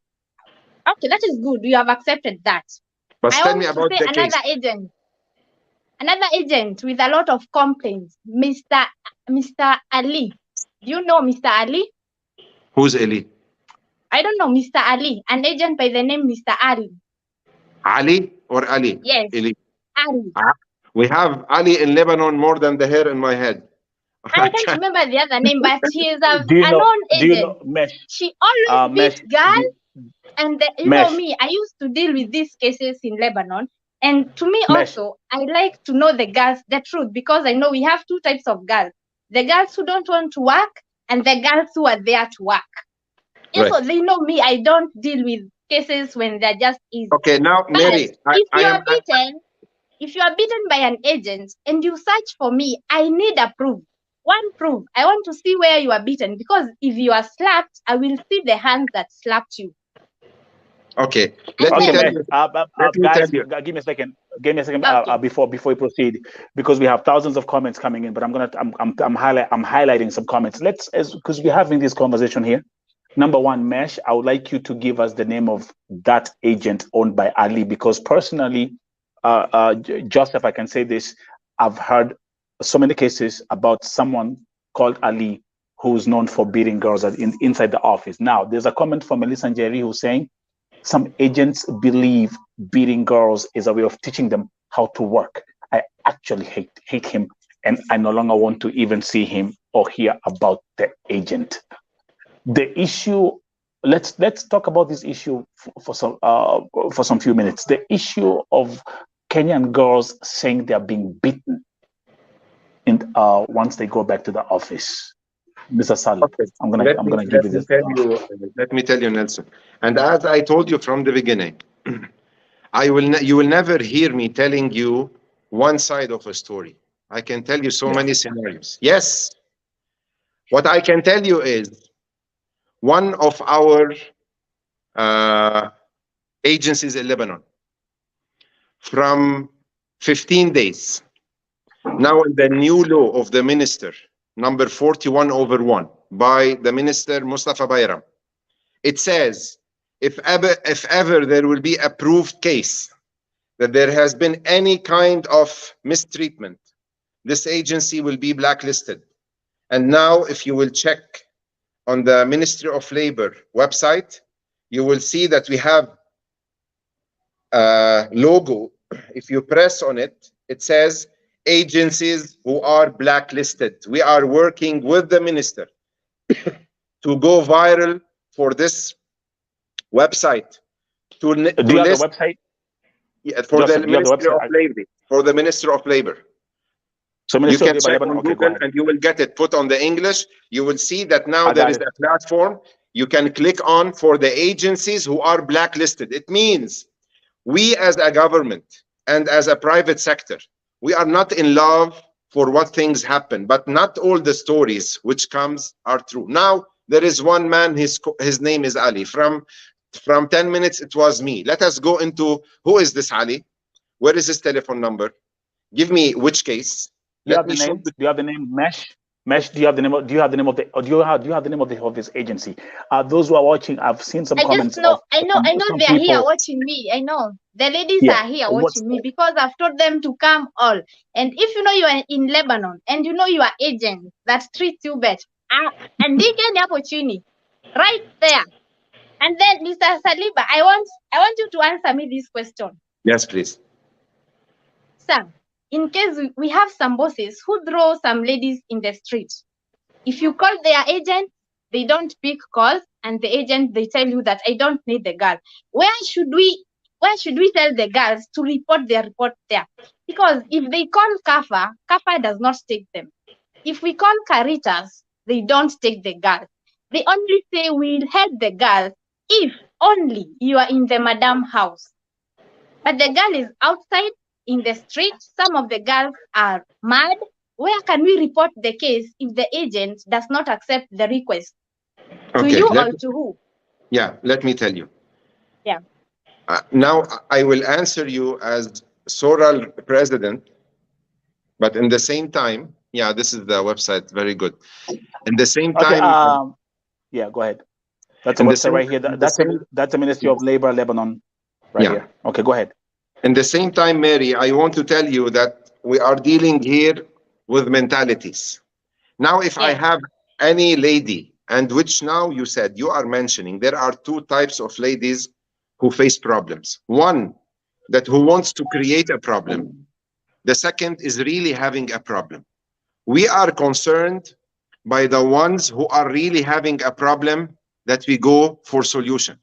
Okay, that is good. You have accepted that. But tell me about the another case. Another agent with a lot of complaints, Mr. Ali. Do you know Mr. Ali? Who's Ali? I don't know, Mr. Ali. An agent by the name Mr. Ali. Ali or Ali? Yes. Ali. Ali. We have Ali in Lebanon more than the hair in my head. I can't remember the other name, but he is a known agent. Do you know Mesh? She always beats girls. And you know me, I used to deal with these cases in Lebanon. And to me also, I like to know the girls, the truth, because I know we have 2 types of girls. The girls who don't want to work and the girls who are there to work. Right. So they know me, I don't deal with cases when they're just easy. Okay, now, Mary, if you are beaten by an agent and you search for me, I need a proof. One proof. I want to see where you are beaten, because if you are slapped, I will see the hands that slapped you. Okay. Let me tell you. Guys, give me a second. Give me a second before we proceed, because we have thousands of comments coming in. But I'm highlighting some comments. Because we're having this conversation here. Number one, Mesh, I would like you to give us the name of that agent owned by Ali, because personally, Joseph, I can say this, I've heard so many cases about someone called Ali who's known for beating girls inside the office. Now, there's a comment from Melissa Njeri who's saying some agents believe beating girls is a way of teaching them how to work. I actually hate him, and I no longer want to even see him or hear about the agent. The issue, let's talk about this issue for some few minutes. The issue of Kenyan girls saying they're being beaten once they go back to the office. Mr. Salih, okay. I'm gonna give you this. Let me tell you, Nelson. And as I told you from the beginning, you will never hear me telling you one side of a story. I can tell you so many scenarios. Yes. What I can tell you is one of our agencies in Lebanon, from 15 days, now in the new law of the minister, number 41/1 by the minister Mustafa Bayram, it says if ever there will be a proved case that there has been any kind of mistreatment, this agency will be blacklisted. And now if you will check on the Ministry of Labor website, you will see that we have a logo. If you press on it, it says agencies who are blacklisted. We are working with the minister to go viral for this website. Do you have the website? Yeah, for the Ministry of Labor. For the Minister of Labor. So you can check on Google and you will get it put on the English. You will see that now there is a platform you can click on for the agencies who are blacklisted. It means we as a government and as a private sector, we are not in love for what things happen, but not all the stories which comes are true. Now, there is one man, his name is Ali. From 10 minutes, it was me. Let us go into who is this Ali? Where is his telephone number? Give me which case. Do you have the name? Do you have the name Mesh? Mesh, do you have the name of, do you have the name of the, or do you have the name of this agency? Those who are watching, I've seen some comments. I know they are here watching me. I know the ladies are here watching me because I've told them to come all. And if you know you are in Lebanon and you know you are agent that treats you better, and they can opportunity right there. And then, Mr. Saliba, I want you to answer me this question. Yes, please. Sir, in case we have some bosses who throw some ladies in the street, if you call their agent, they don't pick calls, and the agent, they tell you that I don't need the girl. Where should we tell the girls to report their report there? Because if they call Kafa does not take them. If we call Caritas, they don't take the girls. They only say we'll help the girls if only you are in the madam house. But the girl is outside in the street. Some of the girls are mad. Where can we report the case if the agent does not accept the request? To you or to who? Yeah, let me tell you. Yeah. Now I will answer you as Soral president, but in the same time, yeah, this is the website. Very good. In the same time, yeah, go ahead. That's a website right here. That's the Ministry of Labor Lebanon right here. Okay, go ahead. In the same time, Mary, I want to tell you that we are dealing here with mentalities. Now, if I have any lady, and which now you said, you are mentioning, there are two types of ladies who face problems. One, that who wants to create a problem. The second is really having a problem. We are concerned by the ones who are really having a problem that we go for solution.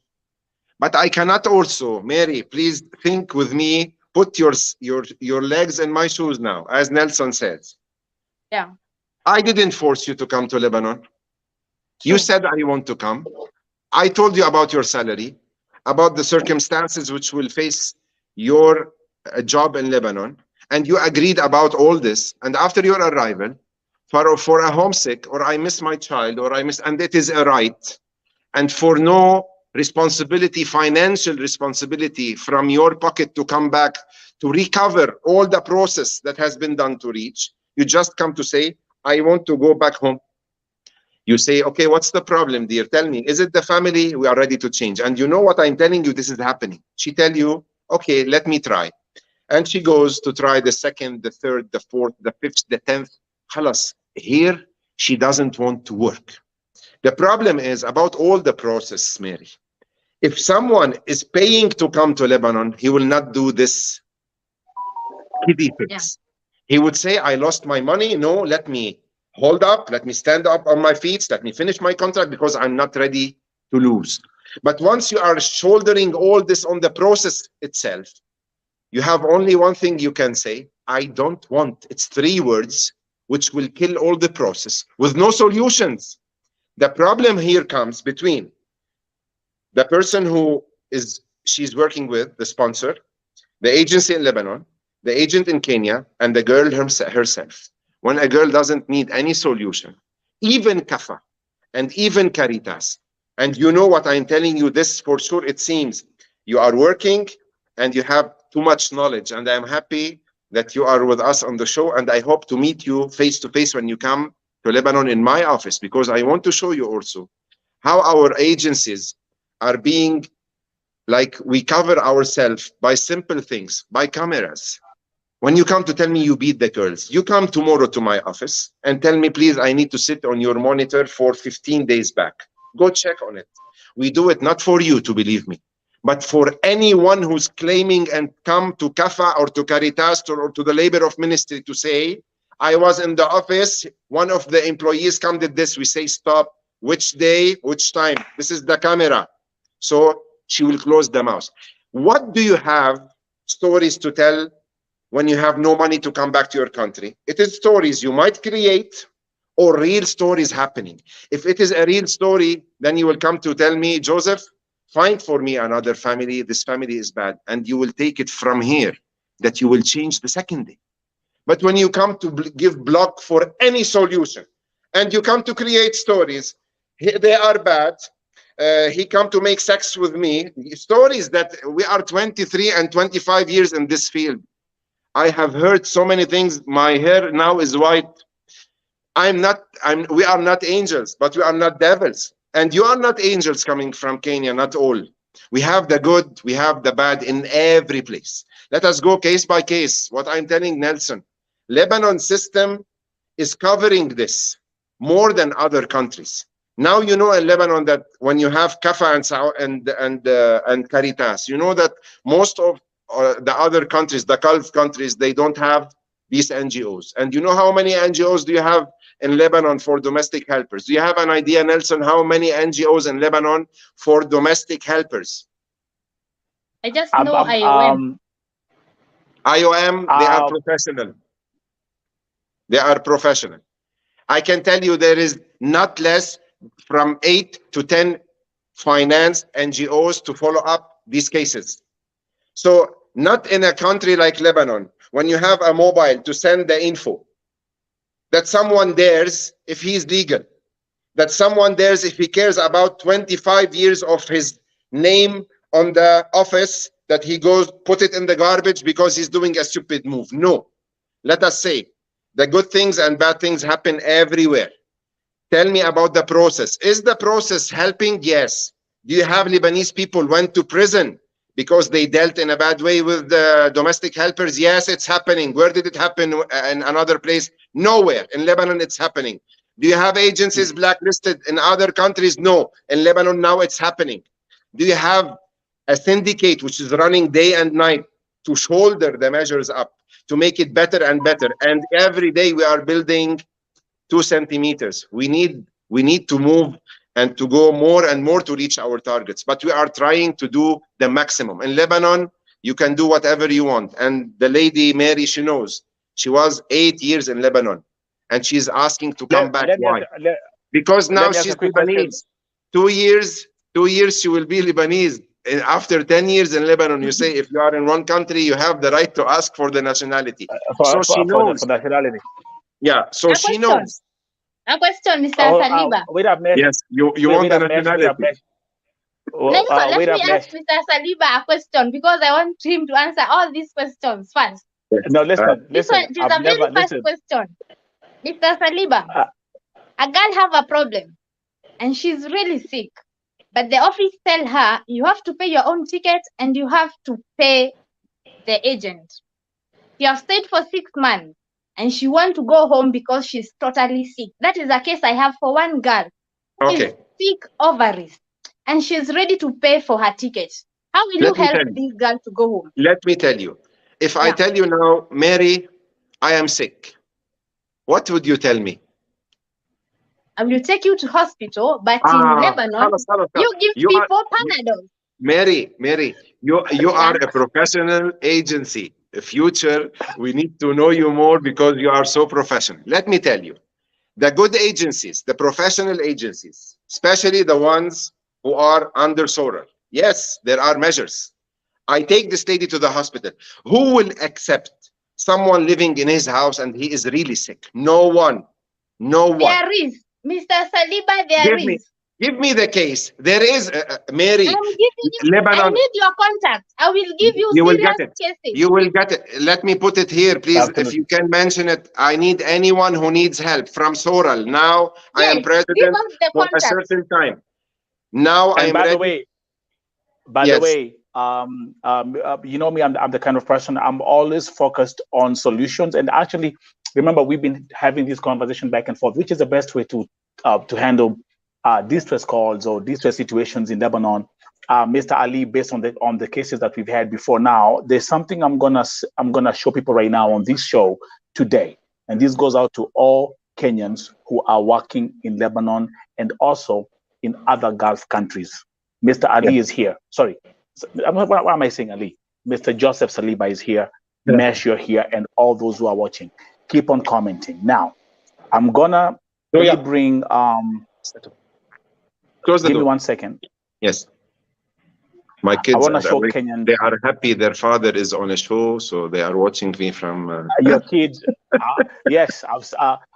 But I cannot also, Mary, please think with me, put your legs in my shoes now, as Nelson says. Yeah. I didn't force you to come to Lebanon. You said I want to come. I told you about your salary, about the circumstances which will face your job in Lebanon, and you agreed about all this. And after your arrival, for a homesick, or I miss my child, or and it is a right, and for no responsibility, financial responsibility from your pocket to come back to recover all the process that has been done to reach, you just come to say, I want to go back home. You say, okay, what's the problem, dear? Tell me, is it the family? We are ready to change. And you know what I'm telling you, this is happening. She tell you, okay, let me try. And she goes to try the second, the third, the fourth, the fifth, the 10th. Khalas, here, she doesn't want to work. The problem is about all the process, Mary. If someone is paying to come to Lebanon, he will not do this kiddie fix. He would say, I lost my money. No, let me hold up. Let me stand up on my feet. Let me finish my contract because I'm not ready to lose. But once you are shouldering all this on the process itself, you have only one thing you can say, I don't want. It's 3 words which will kill all the process with no solutions. The problem here comes between the person who she's working with, the sponsor, the agency in Lebanon, the agent in Kenya, and the girl herself. When a girl doesn't need any solution, even Kafa and even Caritas, and you know what I'm telling you, this for sure, it seems you are working and you have too much knowledge, and I'm happy that you are with us on the show, and I hope to meet you face to face when you come to Lebanon in my office, because I want to show you also how our agencies are being, like, we cover ourselves by simple things, by cameras. When you come to tell me you beat the girls, you come tomorrow to my office and tell me, please, I need to sit on your monitor for 15 days back. Go check on it. We do it not for you to believe me, but for anyone who's claiming and come to Kafa or to Caritas or to the Labor of Ministry to say, I was in the office, one of the employees come did this. We say, stop. Which day, which time? This is the camera. So she will close the mouse. What do you have stories to tell when you have no money to come back to your country? It is stories you might create or real stories happening. If it is a real story, then you will come to tell me, Joseph, find for me another family. This family is bad. And you will take it from here, that you will change the second day. But when you come to give block for any solution, and you come to create stories, they are bad, he come to make sex with me. Stories that we are 23 and 25 years in this field. I have heard so many things. My hair now is white. We are not angels, but we are not devils. And you are not angels coming from Kenya, not all. We have the good, we have the bad in every place. Let us go case by case. What I'm telling Nelson, Lebanon system is covering this more than other countries. Now you know in Lebanon that when you have Kafa and Caritas, you know that most of the other countries, the Gulf countries, they don't have these NGOs. And you know how many NGOs do you have in Lebanon for domestic helpers? Do you have an idea, Nelson, how many NGOs in Lebanon for domestic helpers? I just know IOM. IOM, they are professional. They are professional. I can tell you there is not less from 8 to 10 financed NGOs to follow up these cases. So not in a country like Lebanon, when you have a mobile to send the info, that someone dares if he's legal, that someone dares if he cares about 25 years of his name on the office, that he goes put it in the garbage because he's doing a stupid move. No, let us say the good things and bad things happen everywhere. Tell me about the process. Is the process helping? Yes. Do you have Lebanese people went to prison because they dealt in a bad way with the domestic helpers? Yes, it's happening. Where did it happen? In another place? Nowhere. In Lebanon, it's happening. Do you have agencies blacklisted in other countries? No. In Lebanon, now it's happening. Do you have a syndicate which is running day and night to shoulder the measures up, to make it better and better? And every day we are building 2 centimeters. We need to move and to go more and more to reach our targets. But we are trying to do the maximum. In Lebanon, you can do whatever you want. And the lady, Mary, she knows. She was 8 years in Lebanon. And she's asking to come back. Why? Because now she's Lebanese. 2 years she will be Lebanese. And after 10 years in Lebanon, you say if you are in one country, you have the right to ask for the nationality. She knows. For nationality. Yeah, so she knows. A question, Mr. Saliba. Yes, you want the nationality. Let me ask Mr. Saliba a question because I want him to answer all these questions first. No, listen. This one is a very first question. Mr. Saliba, a girl have a problem and she's really sick, but the office tell her you have to pay your own ticket and you have to pay the agent. You have stayed for 6 months and she want to go home because she's totally sick. That is a case I have for one girl. Okay. She's sick ovaries and she's ready to pay for her ticket. How will you help this girl to go home? Let me tell you. If I tell you now, Mary, I am sick, what would you tell me? I will take you to hospital, but in Lebanon, you give people Panadol. Mary, you are a professional agency. Future, we need to know you more because you are so professional. Let me tell you, the good agencies, the professional agencies, especially the ones who are under SORA, yes, there are measures. I take this lady to the hospital. Who will accept someone living in his house and he is really sick? No one. No one. There is. Mr. Saliba, there is. Give me the case. There is, Mary. I'm giving you, Lebanon. I need your contact. I will give you will get it. Cases. You will get it. Let me put it here, please. Absolutely. If you can mention it. I need anyone who needs help from Soral. Now I am president for a certain time. Now I am by ready. The way, by the way, you know me, I'm the kind of person, I'm always focused on solutions. And actually, remember, we've been having this conversation back and forth, which is the best way to handle distress calls or distress situations in Lebanon. Mr. Ali, based on the cases that we've had before now, there's something I'm gonna show people right now on this show today. And this goes out to all Kenyans who are working in Lebanon and also in other Gulf countries. Mr. Ali is here. Sorry, why am I saying Ali? Mr. Joseph Saliba is here. Mesh, you're here, and all those who are watching. Keep on commenting. Now, I'm gonna bring Close the door. Give me 1 second. Yes. My kids, I want to show Kenyan. They are happy their father is on a show, so they are watching me from. Your kids, yes,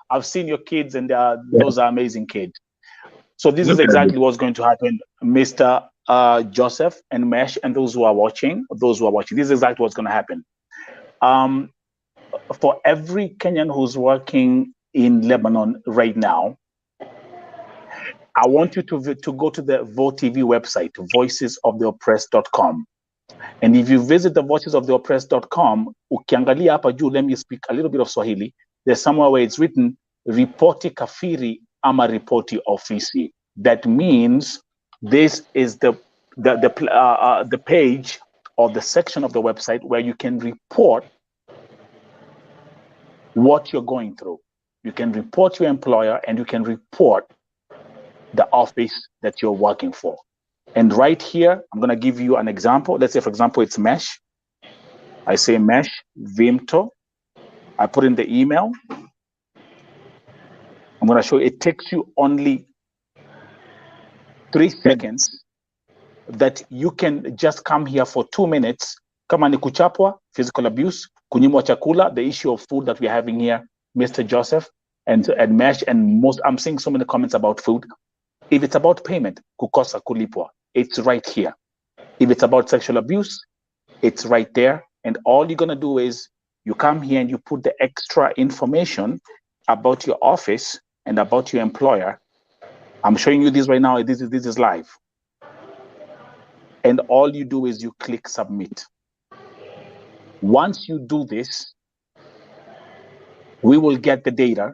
I've seen your kids, and those are amazing kids. So this is exactly what's going to happen, Mr. Joseph and Mesh, and those who are watching. This is exactly what's going to happen. For every Kenyan who's working in Lebanon right now, I want you to go to the Vote TV website, voicesoftheoppressed.com. And if you visit the voicesoftheoppressed.com, ukiangalia hapa juu, let me speak a little bit of Swahili. There's somewhere where it's written, ripoti kafiri ama ripoti ofisi. That means this is the page or the section of the website where you can report what you're going through. You can report your employer and you can report the office that you're working for. And right here, I'm going to give you an example. Let's say, for example, it's Mesh. I say Mesh, Vimto. I put in the email. I'm going to show you, it takes you only 3 seconds that you can just come here for 2 minutes. Kama ni kuchapwa, physical abuse, kunyimwa chakula, the issue of food that we're having here, Mr. Joseph and Mesh, and most, I'm seeing so many comments about food. If it's about payment, kukosa kulipwa, it's right here. If it's about sexual abuse, it's right there. And all you're going to do is you come here and you put the extra information about your office and about your employer. I'm showing you this right now. This is live. And all you do is you click submit. Once you do this, we will get the data.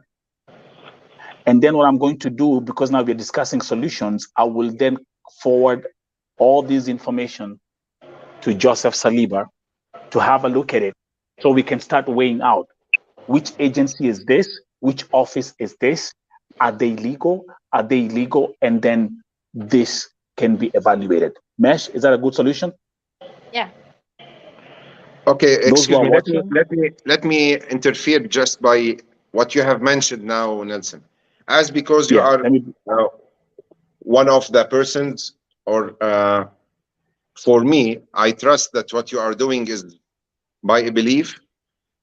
And then what I'm going to do, because now we're discussing solutions, I will then forward all this information to Joseph Saliba to have a look at it so we can start weighing out which agency is this, which office is this, are they legal, are they illegal, and then this can be evaluated. Mesh, is that a good solution? Yeah. Okay, excuse me. Let me interfere just by what you have mentioned now, Nelson. As because you are one of the persons, or for me, I trust that what you are doing is by a belief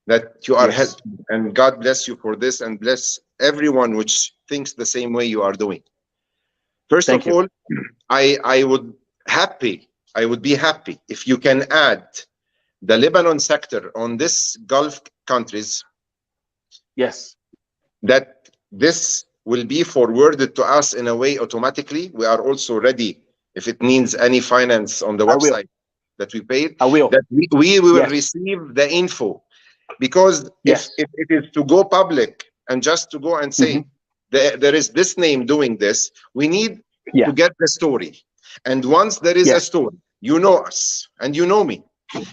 that you are helped, and God bless you for this, and bless everyone which thinks the same way you are doing. First of all, I would be happy if you can add the Lebanon sector on this Gulf countries. Yes. That this will be forwarded to us in a way automatically. We are also ready, if it means any finance on the website that we paid, that we will receive the info. Because if it is to go public and just to go and say, there is this name doing this, we need to get the story. And once there is a story, you know us and you know me.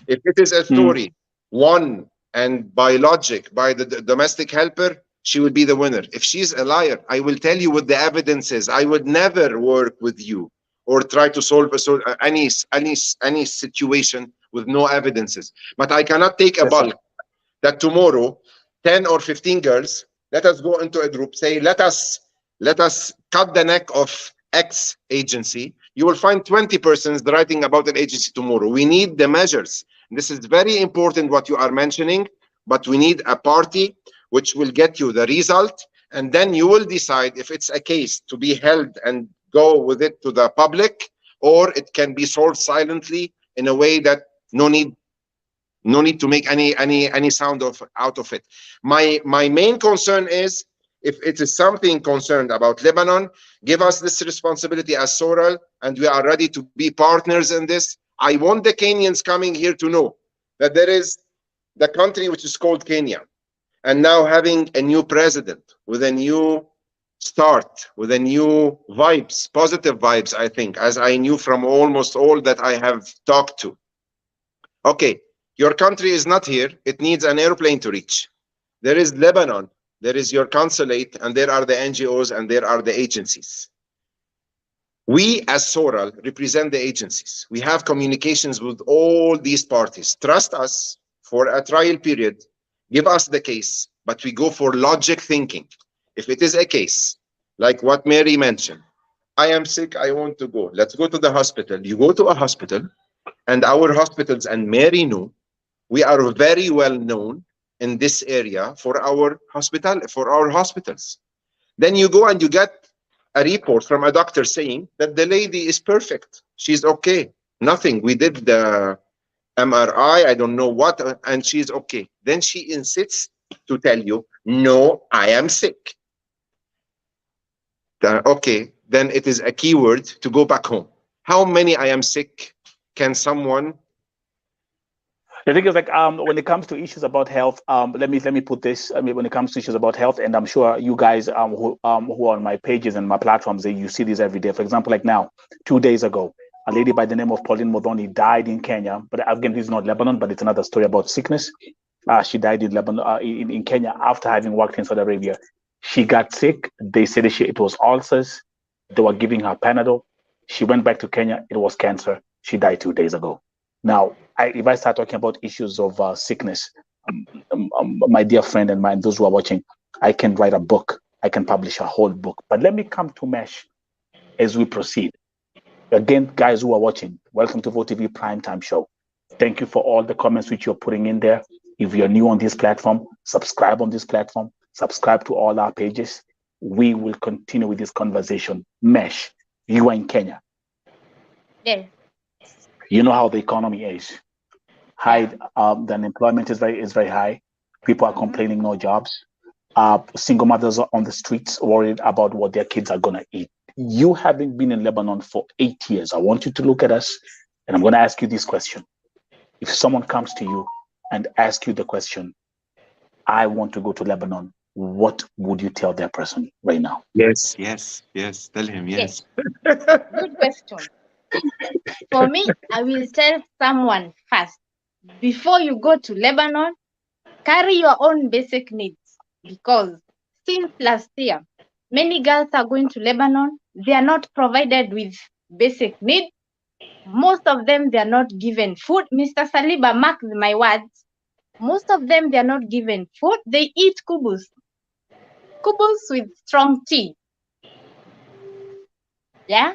If it is a story won and by logic, by the domestic helper, she will be the winner. If she's a liar, I will tell you what the evidence is. I would never work with you or try to solve any situation with no evidences. But I cannot take a bulk that tomorrow 10 or 15 girls, let us go into a group, say, let us cut the neck of X agency. You will find 20 persons writing about an agency tomorrow. We need the measures. This is very important what you are mentioning, but we need a party which will get you the result, and then you will decide if it's a case to be held and go with it to the public, or it can be solved silently in a way that no need to make any sound out of it. My main concern is, if it is something concerned about Lebanon, give us this responsibility as Soral, and we are ready to be partners in this. I want the Kenyans coming here to know that there is the country which is called Kenya, and now having a new president with a new start, with a new vibes, positive vibes, I think, as I knew from almost all that I have talked to. Okay, your country is not here. It needs an airplane to reach. There is Lebanon. There is your consulate, and there are the NGOs, and there are the agencies. We, as Soral, represent the agencies. We have communications with all these parties. Trust us for a trial period. Give us the case, but we go for logic thinking. If it is a case, like what Mary mentioned, I am sick, I want to go. Let's go to the hospital. You go to a hospital, and our hospitals, and Mary knew, we are very well known in this area for our hospitals. Then you go and you get a report from a doctor saying that the lady is perfect. She's okay. Nothing. We did the MRI, I don't know what, and she's okay. Then she insists to tell you, no, I am sick. Okay, then it is a keyword to go back home. How many I am sick can someone? The thing is, like, when it comes to issues about health, let me put this. I mean, when it comes to issues about health, and I'm sure you guys who are on my pages and my platforms, you see this every day. For example, like now, 2 days ago, a lady by the name of Pauline Modoni died in Kenya. But again, this is not Lebanon, but it's another story about sickness. She died in Lebanon, in Kenya, after having worked in Saudi Arabia. She got sick. They said it was ulcers. They were giving her Panadol. She went back to Kenya. It was cancer. She died 2 days ago. Now, if I start talking about issues of sickness, my dear friend and mine, those who are watching, I can write a book. I can publish a whole book. But let me come to Mesh as we proceed. Again, guys who are watching, welcome to VO TV Primetime Show. Thank you for all the comments which you're putting in there. If you're new on this platform, subscribe on this platform. Subscribe to all our pages. We will continue with this conversation. Mesh, you are in Kenya. Yes. You know how the economy is. High, the unemployment is very high. People are complaining, no jobs. Single mothers are on the streets worried about what their kids are gonna eat. You having been in Lebanon for 8 years, I want you to look at us, and I'm gonna ask you this question. If someone comes to you and asks you the question, I want to go to Lebanon, what would you tell that person right now? Yes. Tell him yes. Good question. For me, I will tell someone first, before you go to Lebanon, carry your own basic needs, because since last year, many girls are going to Lebanon. They are not provided with basic needs. Most of them, they are not given food. Mr. Saliba, mark my words. Most of them, they are not given food. They eat kubus with strong tea. Yeah.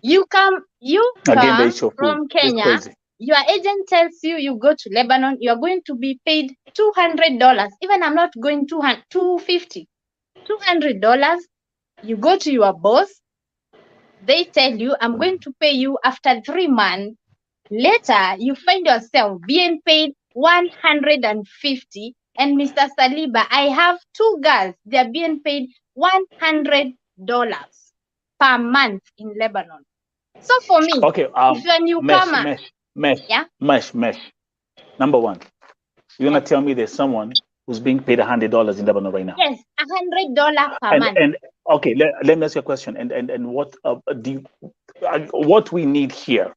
You come from Kenya. Your agent tells you go to Lebanon, you are going to be paid $200. Even I'm not going $250. $200. You go to your boss. They tell you, I'm going to pay you after 3 months. Later, you find yourself being paid $150. And Mr. Saliba, I have 2 girls. They are being paid $100 per month in Lebanon. So for me, if you're a newcomer, Mesh. Number one, you're gonna tell me there's someone who's being paid $100 in Lebanon right now? Yes, $100 per month. And okay, let me ask you a question. And what what we need here?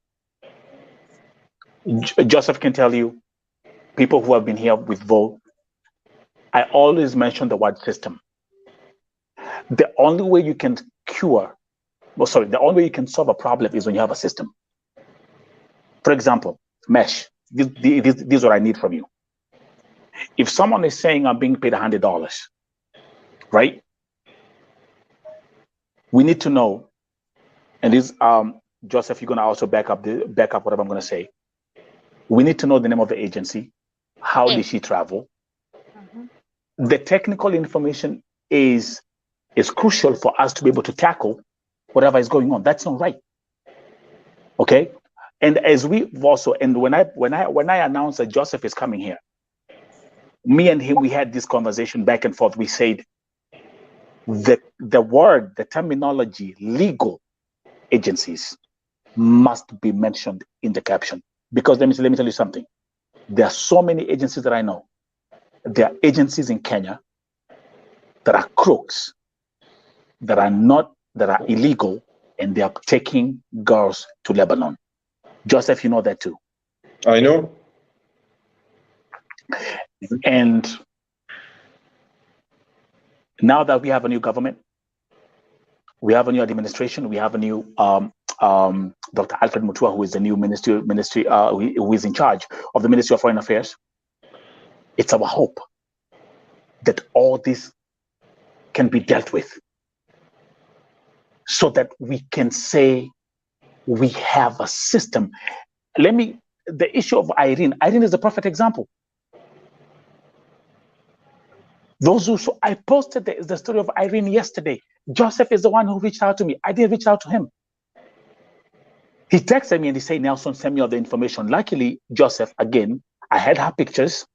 Joseph can tell you. People who have been here with VO, I always mention the word system. The only way you can the only way you can solve a problem is when you have a system. For example, Mesh, this is what I need from you. If someone is saying I'm being paid $100, right? We need to know, and this Joseph, you're gonna also back up whatever I'm gonna say. We need to know the name of the agency. How did she travel? The technical information is crucial for us to be able to tackle whatever is going on. That's not right. Okay. And as we've also, and when I announced that Joseph is coming here, me and him, we had this conversation back and forth. We said the terminology, legal agencies, must be mentioned in the caption. Because let me tell you something. There are so many agencies that I know. There are agencies in Kenya that are crooks, that are illegal, and they are taking girls to Lebanon. Joseph, you know that too. I know. And now that we have a new government, we have a new administration, we have a new Dr. Alfred Mutua, who is the new ministry who is in charge of the Ministry of Foreign Affairs. It's our hope that all this can be dealt with, so that we can say we have a system. The issue of Irene is a perfect example. I posted the story of Irene yesterday. Joseph is the one who reached out to me. I didn't reach out to him. He texted me and he said, Nelson, send me all the information. Luckily, Joseph, again, I had her pictures.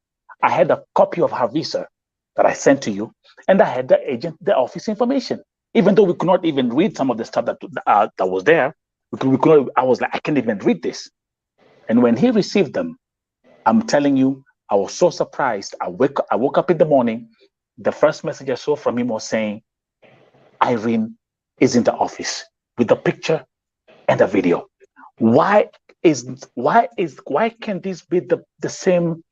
I had a copy of her visa that I sent to you, and I had the office information. Even though we could not even read some of the stuff that was there, I was like, I can't even read this. And when he received them, I'm telling you, I was so surprised. I woke up in the morning. The first message I saw from him was saying, Irene is in the office with the picture and the video. Why can't this be the same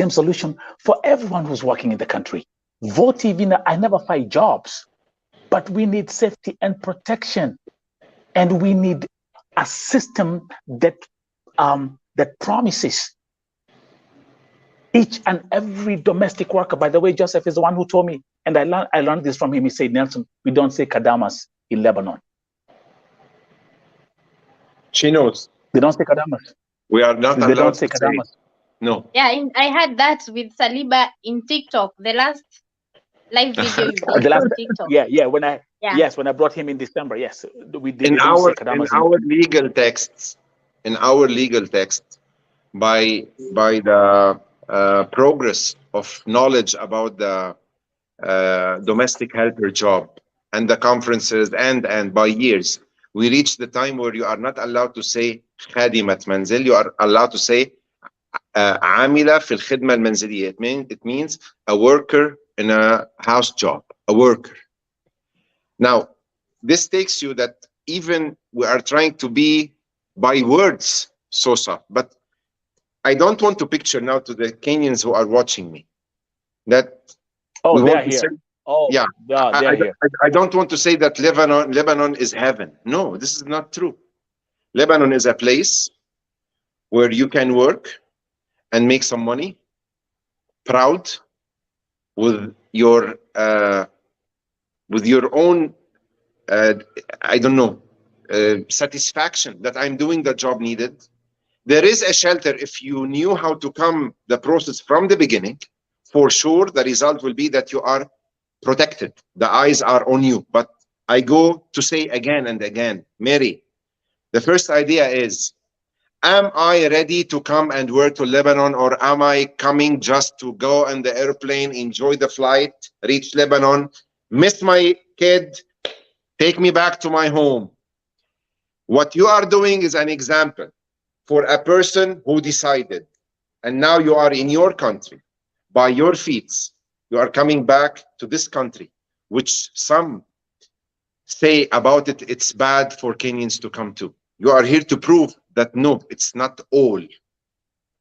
solution for everyone who's working in the country? Vote TV, I never fight jobs, but we need safety and protection, and we need a system that promises each and every domestic worker. By the way, Joseph is the one who told me, and I learned this from him. He said, Nelson, we don't say kadamas in Lebanon. She knows. They don't say kadamas. We are not allowed they don't say to kadamas. Say, no. Yeah, I had that with Saliba in TikTok, the last live video you did on TikTok. When I brought him in December, yes, we did. In our legal texts, by the progress of knowledge about the domestic helper job and the conferences and by years, we reached the time where you are not allowed to say khadimat manzil. You are allowed to say عاملة في الخدمة المنزلية. It means a worker in a house job, a worker. Now, this takes you that even we are trying to be by words so soft, but I don't want to picture now to the Kenyans who are watching me that they're here. They're here. I don't want to say that Lebanon is heaven. No, this is not true. Lebanon is a place where you can work and make some money, proud with your own satisfaction that I'm doing the job needed. There is a shelter. If you knew how to come the process from the beginning, for sure the result will be that you are protected. The eyes are on you. But I go to say again and again, Mary, the first idea is, am I ready to come and work to Lebanon, or am I coming just to go on the airplane, enjoy the flight, reach Lebanon, miss my kid, take me back to my home? What you are doing is an example for a person who decided, and now you are in your country, by your feet, you are coming back to this country, which some say about it, it's bad for Kenyans to come to. You are here to prove that no, it's not all.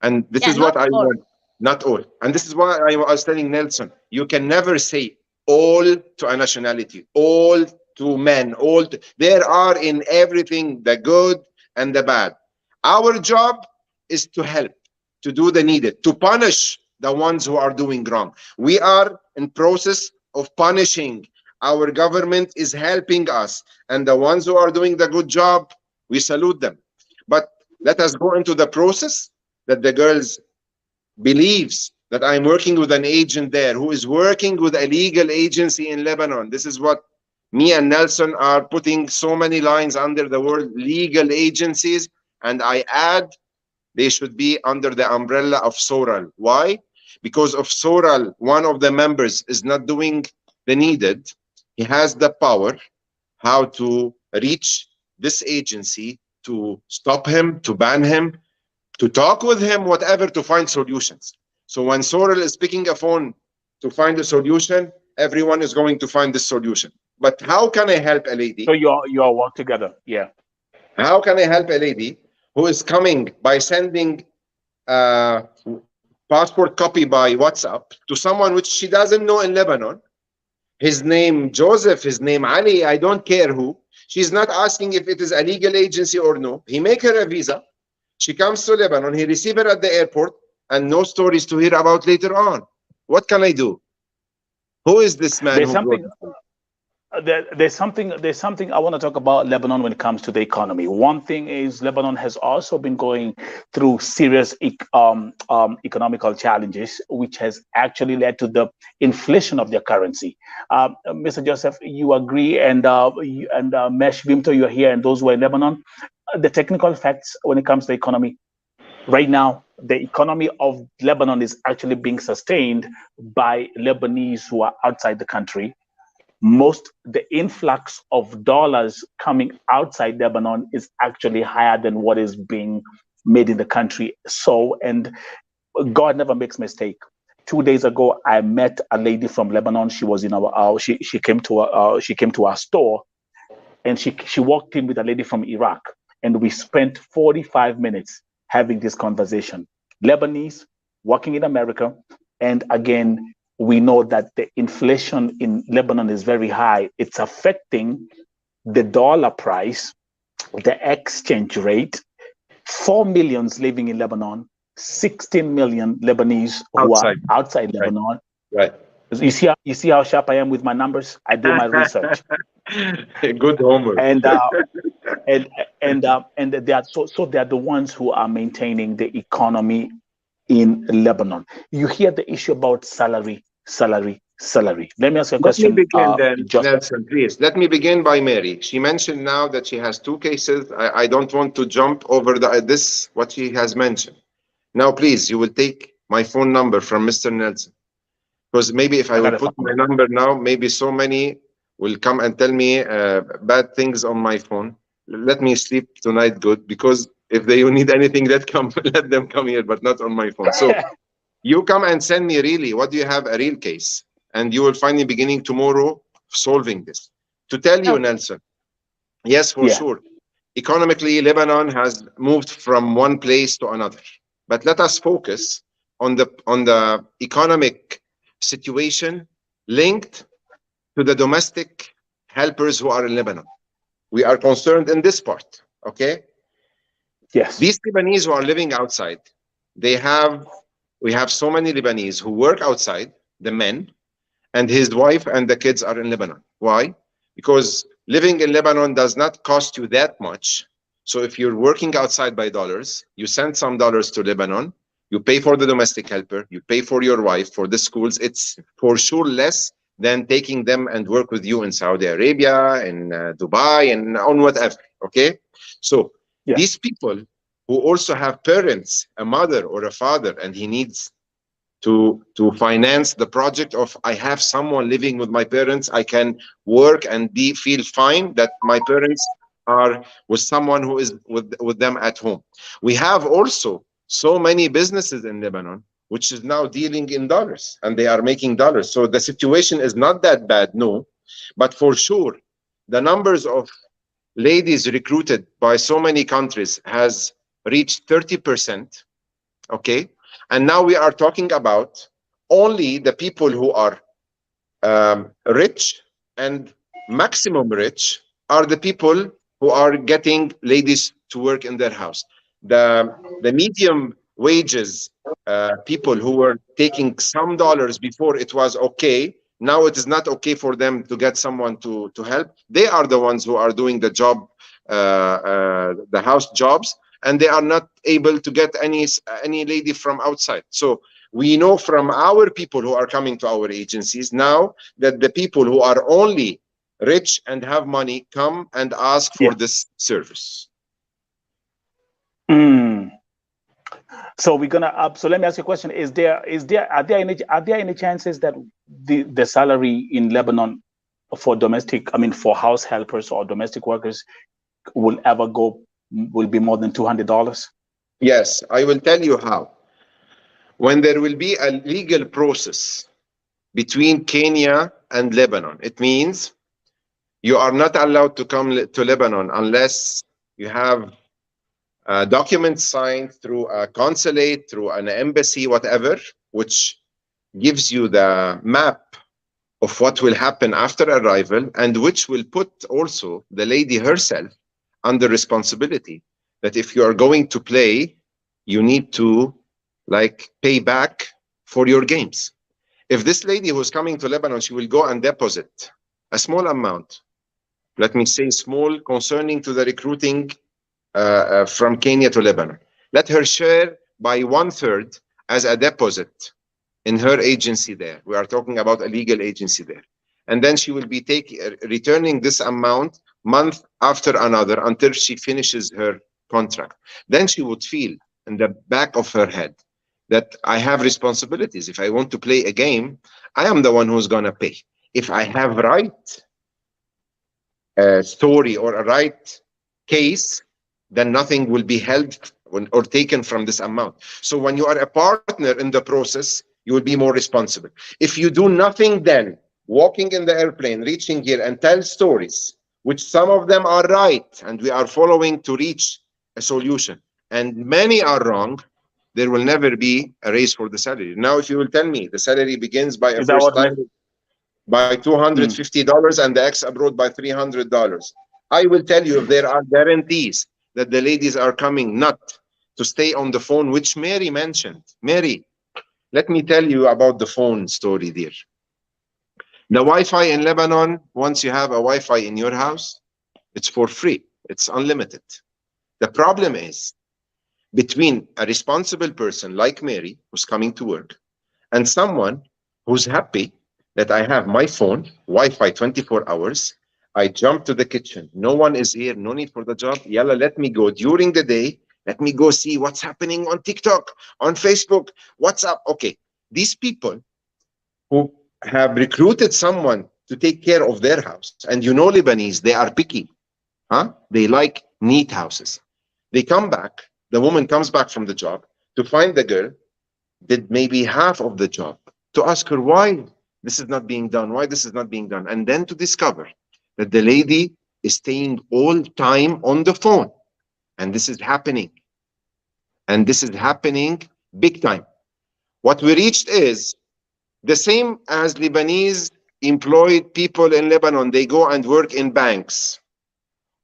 And this is what I want, not all. And this is why I was telling Nelson, you can never say all to a nationality, all to men, there are in everything the good and the bad. Our job is to help, to do the needed, to punish the ones who are doing wrong. We are in process of punishing. Our government is helping us, and the ones who are doing the good job, we salute them. But let us go into the process that the girls believes that I'm working with an agent there who is working with a legal agency in Lebanon. This is what me and Nelson are putting so many lines under the word legal agencies, and I add they should be under the umbrella of Soral. Why? Because of Soral, one of the members is not doing the needed. He has the power how to reach this agency, to stop him, to ban him, to talk with him, whatever, to find solutions. So when Soral is picking a phone to find a solution, everyone is going to find this solution. But how can I help a lady? So you all work together, yeah. How can I help a lady who is coming by sending passport copy by WhatsApp to someone which she doesn't know in Lebanon? His name Joseph, his name Ali, I don't care who. She's not asking if it is a legal agency or no. He make her a visa. She comes to Lebanon. He receive her at the airport, and no stories to hear about later on. What can I do? Who is this man? there's something I want to talk about Lebanon when it comes to the economy. One thing is Lebanon has also been going through serious economical challenges, which has actually led to the inflation of their currency. Mr. Joseph, you agree, and Mesh Vimto, you're here, and those who are in Lebanon. The technical facts when it comes to the economy. Right now, the economy of Lebanon is actually being sustained by Lebanese who are outside the country. The influx of dollars coming outside Lebanon is actually higher than what is being made in the country. So, and God never makes mistake. 2 days ago, I met a lady from Lebanon. She was in our she came to our store, and she walked in with a lady from Iraq, and we spent 45 minutes having this conversation. Lebanese working in America, and again, we know that the inflation in Lebanon is very high. It's affecting the dollar price, the exchange rate. 4 million living in Lebanon, 16 million Lebanese who are outside Lebanon. Right. You see how sharp I am with my numbers? I do my research. Good homework. And they are they are the ones who are maintaining the economy in Lebanon. You hear the issue about salary. Let me ask you a question. Let me begin then, Nelson, please. Let me begin by Mary. She mentioned now that she has 2 cases. I don't want to jump over what she has mentioned. Now, please, you will take my phone number from Mr. Nelson. Because maybe if I will put my number now, maybe so many will come and tell me bad things on my phone. Let me sleep tonight good, because if they need anything, let them come here, but not on my phone. So you come and send me really, what do you have, a real case? And you will find me beginning tomorrow solving this. To tell you, Nelson, yes, for sure. Economically, Lebanon has moved from one place to another. But let us focus on the economic situation linked to the domestic helpers who are in Lebanon. We are concerned in this part, okay? Yes. These Lebanese who are living outside, we have so many Lebanese who work outside, the men, and his wife and the kids are in Lebanon. Why? Because living in Lebanon does not cost you that much. So if you're working outside by dollars, you send some dollars to Lebanon, you pay for the domestic helper, you pay for your wife, for the schools. It's for sure less than taking them and work with you in Saudi Arabia, in Dubai, and on whatever, okay? So these people who also have parents, a mother or a father, and he needs to finance the project of, I have someone living with my parents, I can work and feel fine that my parents are with someone who is with them at home. We have also so many businesses in Lebanon which is now dealing in dollars, and they are making dollars. So the situation is not that bad, no. But for sure, the numbers of ladies recruited by so many countries has reached 30%, okay? And now we are talking about only the people who are rich and maximum rich are the people who are getting ladies to work in their house. The medium wages people who were taking some dollars before it was okay, now it is not okay for them to get someone to help. They are the ones who are doing the job, the house jobs, and they are not able to get any lady from outside. So we know from our people who are coming to our agencies now that the people who are only rich and have money come and ask for this service. So we're gonna so let me ask you a question. Are there any chances that the salary in Lebanon for for house helpers or domestic workers will be more than $200? Yes, I will tell you how. When there will be a legal process between Kenya and Lebanon, it means you are not allowed to come to Lebanon unless you have documents signed through a consulate, through an embassy, whatever, which gives you the map of what will happen after arrival, and which will put also the lady herself under responsibility that if you are going to play, you need to pay back for your games. If this lady who's coming to Lebanon, she will go and deposit a small amount, let me say small, concerning to the recruiting from Kenya to Lebanon. Let her share by 1/3 as a deposit in her agency there. We are talking about a legal agency there. And then she will be returning this amount month after another until she finishes her contract. Then she would feel in the back of her head that I have responsibilities. If I want to play a game, I am the one who's going to pay. If I have right story or a right case, then nothing will be held or taken from this amount. So when you are a partner in the process, you will be more responsible. If you do nothing, then walking in the airplane, reaching here and tell stories, which some of them are right, and we are following to reach a solution, and many are wrong, there will never be a raise for the salary. Now, if you will tell me the salary begins by a first time by $250 and the ex abroad by $300, I will tell you if there are guarantees that the ladies are coming not to stay on the phone, which Mary mentioned. Mary, let me tell you about the phone story there. The Wi-Fi in Lebanon, once you have a Wi-Fi in your house, it's for free. It's unlimited. The problem is between a responsible person like Mary, who's coming to work, and someone who's happy that I have my phone, Wi-Fi 24 hours, I jump to the kitchen. No one is here. No need for the job. Yalla, let me go during the day. Let me go see what's happening on TikTok, on Facebook, WhatsApp. Okay, these people who have recruited someone to take care of their house, and you know Lebanese, they are picky. Huh? They like neat houses. They come back, the woman comes back from the job to find the girl did maybe half of the job, to ask her why this is not being done, why this is not being done, and then to discover that the lady is staying all time on the phone. And this is happening. And this is happening big time. What we reached is the same as Lebanese employed people in Lebanon. They go and work in banks.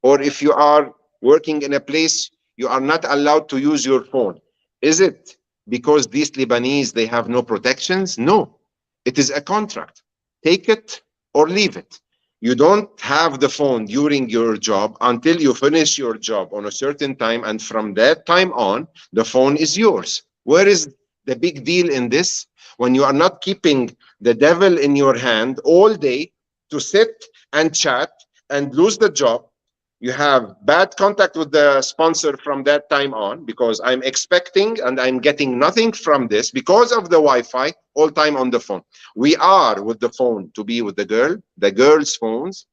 Or if you are working in a place, you are not allowed to use your phone. Is it because these Lebanese, they have no protections? No, it is a contract. Take it or leave it. You don't have the phone during your job until you finish your job on a certain time, and from that time on, the phone is yours. Where is the big deal in this? When you are not keeping the devil in your hand all day to sit and chat and lose the job, you have bad contact with the sponsor from that time on, because I'm expecting and I'm getting nothing from this because of the Wi-Fi, all time on the phone. We are with the phone to be with the girls' phones,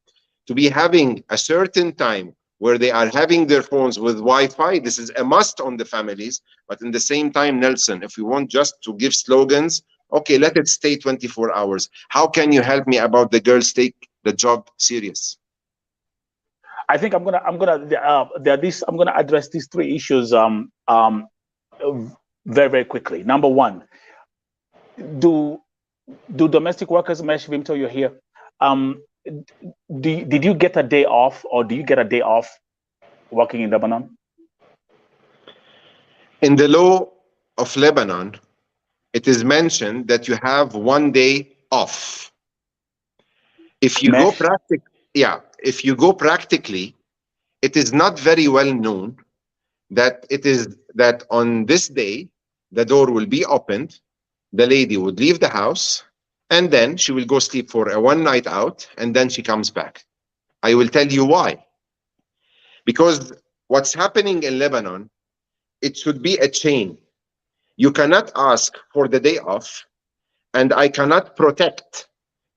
to be having a certain time where they are having their phones with Wi-Fi. This is a must on the families. But in the same time, Nelson, if we want just to give slogans, okay, let it stay 24 hours. How can you help me about the girls take the job serious? I think I'm gonna address these three issues very, very quickly. Number one, do domestic workers, Meshvim, till you're here, did you get a day off, or do you get a day off working in Lebanon? In the law of Lebanon, it is mentioned that you have 1 day off. If you go if you go practically, it is not very well known that that on this day, the door will be opened, the lady would leave the house, and then she will go sleep for a 1 night out, and then she comes back. I will tell you why. Because what's happening in Lebanon, it should be a chain. You cannot ask for the day off, and I cannot protect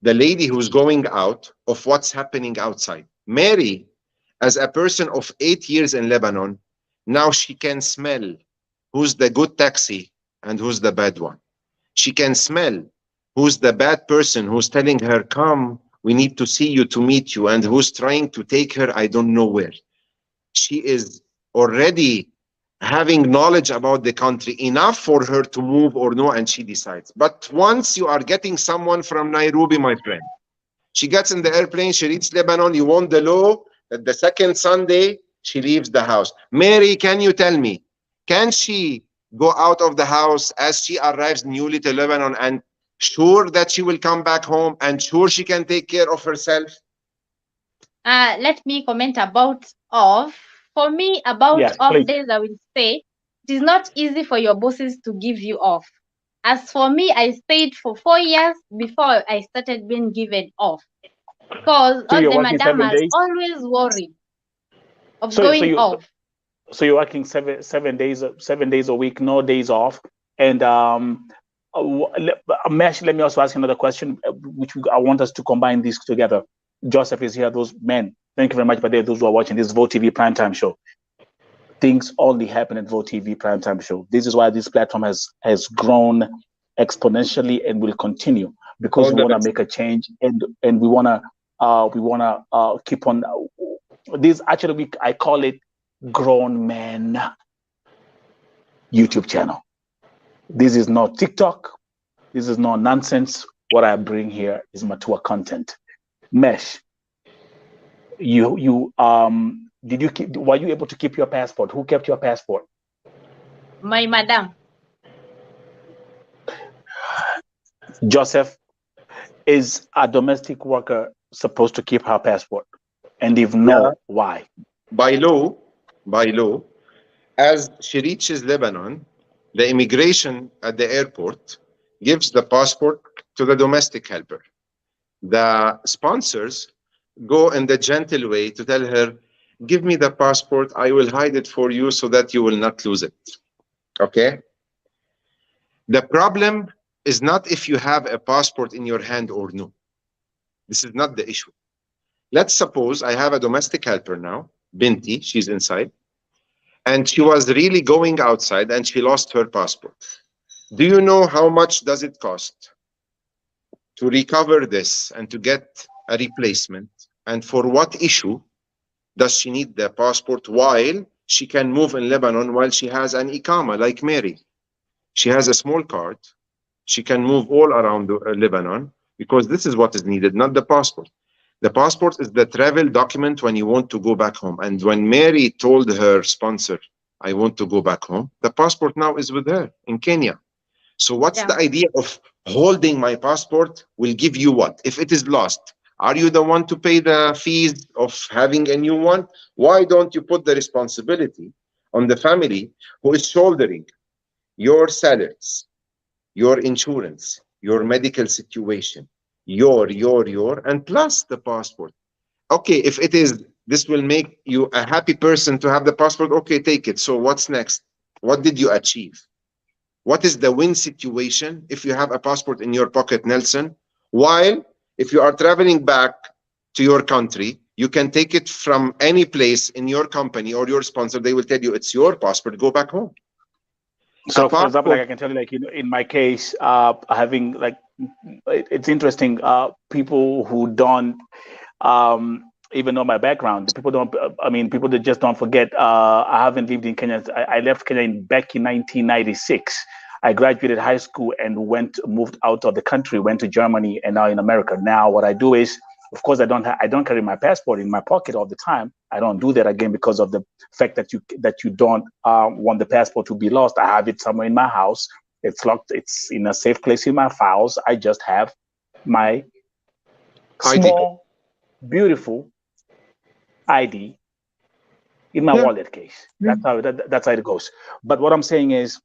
the lady who's going out of what's happening outside. Mary, as a person of 8 years in Lebanon, now she can smell who's the good taxi and who's the bad one. She can smell who's the bad person who's telling her, come, we need to see you to meet you, and who's trying to take her I don't know where. She is already having knowledge about the country enough for her to move or no, and she decides. But once you are getting someone from Nairobi, my friend, she gets in the airplane, she reaches Lebanon, you want the law that the second Sunday she leaves the house. Mary, can you tell me, can she go out of the house as she arrives newly to Lebanon and sure that she will come back home and sure she can take care of herself? Let me comment about off. For me, about off days, I will say it is not easy for your bosses to give you off. As for me, I stayed for 4 years before I started being given off. Because all the madam are always worried of going off. So you're working seven days a week, no days off. And Mesh, let me also ask another question, which I want us to combine these together. Joseph is here, those men. Thank you very much, but those who are watching this Vote TV Primetime Show. Things only happen at Vote TV Primetime Show. This is why this platform has grown exponentially and will continue, because we want to make a change, and we want to keep on. This actually, I call it Grown Men YouTube channel. This is not TikTok. This is not nonsense. What I bring here is mature content. Mesh, were you able to keep your passport? Who kept your passport? My madam. Joseph, is a domestic worker supposed to keep her passport? And if no, why? By law, as she reaches Lebanon, the immigration at the airport gives the passport to the domestic helper. The sponsors go in the gentle way to tell her, give me the passport, I will hide it for you so that you will not lose it. Okay? The problem is not if you have a passport in your hand or no. This is not the issue. Let's suppose I have a domestic helper now, Binti, she's inside, and she was really going outside and she lost her passport. Do you know how much does it cost to recover this and to get a replacement? And for what issue does she need the passport while she can move in Lebanon while she has an Iqama like Mary? She has a small card. She can move all around Lebanon, because this is what is needed, not the passport. The passport is the travel document when you want to go back home. And when Mary told her sponsor, I want to go back home, the passport now is with her in Kenya. So what's the idea of holding my passport will give you what? If it is lost, are you the one to pay the fees of having a new one? Why don't you put the responsibility on the family who is shouldering your salaries, your insurance, your medical situation, and plus the passport? Okay, if it is, this will make you a happy person to have the passport, okay, take it. So what's next? What did you achieve? What is the win situation if you have a passport in your pocket, Nelson? While if you are traveling back to your country, you can take it from any place in your company or your sponsor. They will tell you it's your passport, go back home. So for example, like I can tell you, like, you know, in my case, having like, it's interesting, people who don't even know my background, people don't, I mean, people that just don't forget, I haven't lived in Kenya. I left Kenya back in 1996. I graduated high school and moved out of the country, went to Germany, and now in America. Now what I do is, of course, I don't carry my passport in my pocket all the time. I don't do that again because of the fact that you don't want the passport to be lost. I have it somewhere in my house. It's locked. It's in a safe place in my files. I just have my small, beautiful ID in my wallet case. That's how it goes. But what I'm saying is,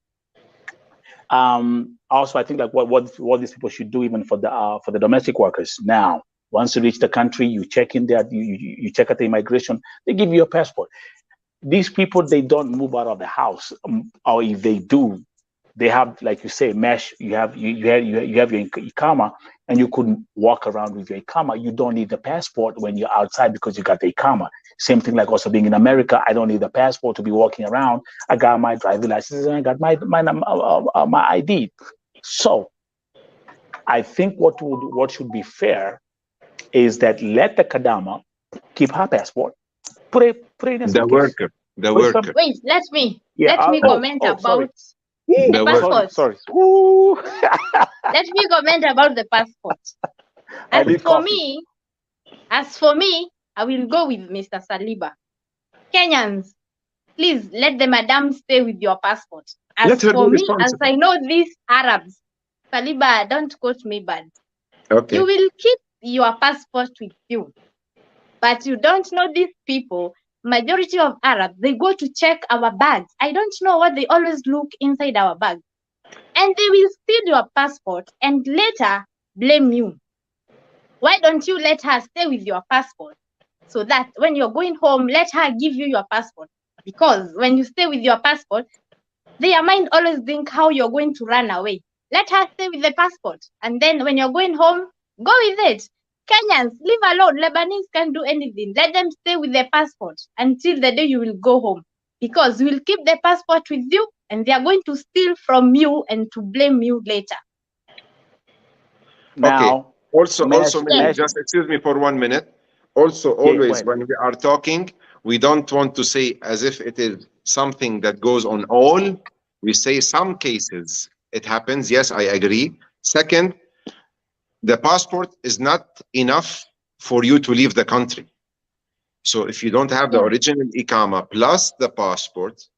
also I think like what these people should do, even for the domestic workers now. Once you reach the country, you check in there, you check at the immigration, they give you a passport. These people, they don't move out of the house, or if they do, they have, like you say, Mesh, you have your Iqama, and you could walk around with your Iqama. You don't need the passport when you're outside because you got the Iqama. Same thing like also being in America, I don't need the passport to be walking around. I got my driving license and I got my ID. So I think what should be fair is that let the Kadama keep her passport, put it in a suitcase. The worker. Wait, let me comment about the passport. Sorry. Let me comment about the passport. As for me, I will go with Mr. Saliba. Kenyans, please let the madam stay with your passport. As for me, as I know these Arabs, Saliba, don't quote me bad. Okay. You will keep your passport with you. But you don't know these people. Majority of Arabs, they go to check our bags. I don't know what they always look inside our bags. And they will steal your passport and later blame you. Why don't you let her stay with your passport? So that when you're going home, let her give you your passport. Because when you stay with your passport, their mind always think how you're going to run away. Let her stay with the passport. And then when you're going home, go with it. Kenyans, leave alone. Lebanese can't do anything. Let them stay with their passport until the day you will go home. Because you will keep the passport with you and they are going to steal from you and to blame you later. Now, also, just excuse me for 1 minute. Also, always when we are talking, we don't want to say as if it is something that goes on all. We say some cases it happens. Yes, I agree. Second, the passport is not enough for you to leave the country. So if you don't have the original Iqama plus the passport,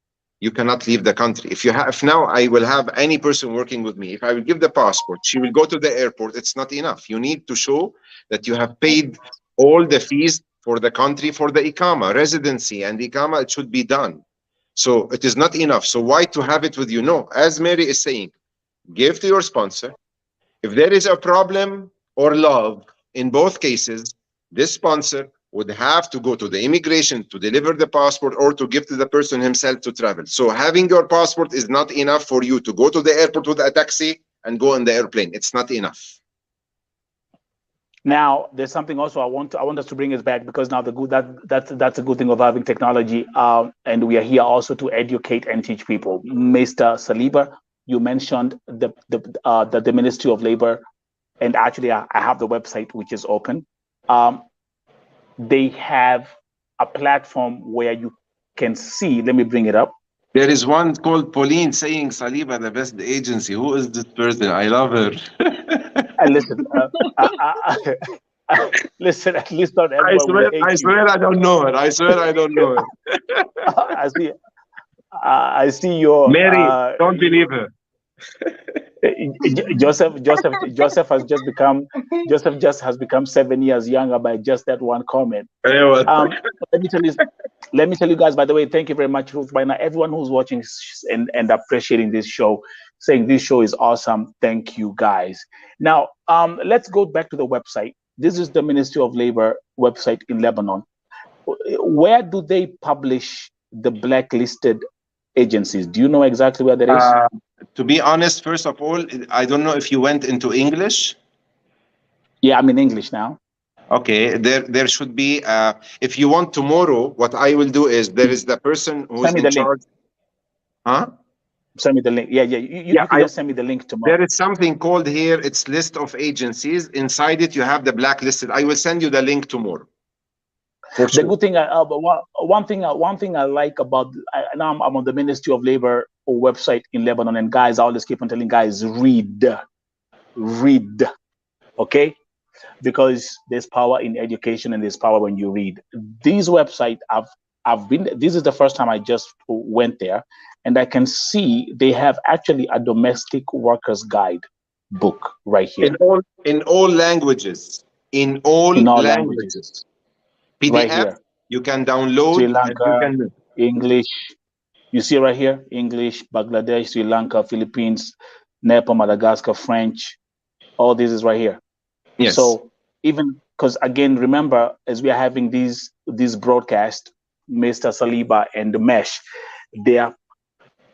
you cannot leave the country. If now I will have any person working with me, if I will give the passport, she will go to the airport, it's not enough. You need to show that you have paid all the fees for the country, for the Iqama, residency and Iqama, it should be done. So it is not enough. So why to have it with you? No, as Mary is saying, give to your sponsor. If there is a problem or love in both cases, this sponsor would have to go to the immigration to deliver the passport or to give to the person himself to travel. So having your passport is not enough for you to go to the airport with a taxi and go on the airplane. It's not enough. Now, there's something also I want us to bring us back, because now that's a good thing of having technology, and we are here also to educate and teach people. Mr. Saliba, you mentioned the Ministry of Labor, and actually I have the website which is open. They have a platform where you can see. Let me bring it up. There is one called Pauline saying Saliba the best agency. Who is this person? I love her. Listen, listen. At least not everyone. I swear I don't know her. I swear I don't know her. I see your Mary. Don't believe her. Joseph has just become 7 years younger by just that one comment. Let me tell you guys, by the way, thank you very much, Ruth. By now, everyone who's watching and appreciating this show, saying this show is awesome. Thank you guys. Now, let's go back to the website. This is the Ministry of Labor website in Lebanon. Where do they publish the blacklisted agencies? Do you know exactly where that is? To be honest, first of all, I don't know if you went into English. Yeah, I'm in English now. Okay, there should be. If you want tomorrow, what I will do is there is the person who's in charge. Huh? Send me the link. Yeah. You can just send me the link tomorrow. There is something called here. It's list of agencies. Inside it, you have the blacklisted. I will send you the link tomorrow. The good thing, one thing I like about now I'm on the Ministry of Labor website in Lebanon, and guys, I always keep on telling guys, read, okay, because there's power in education and there's power when you read. These websites, I've been. This is the first time I just went there, and I can see they have actually a domestic workers guide book right here in all languages. In all languages. PDF, right here. You can download. Sri Lanka, English. You see right here, English, Bangladesh, Sri Lanka, Philippines, Nepal, Madagascar, French. All this is right here. Yes. So even because again, remember, as we are having these broadcasts, Mr. Saliba and the Mesh, there are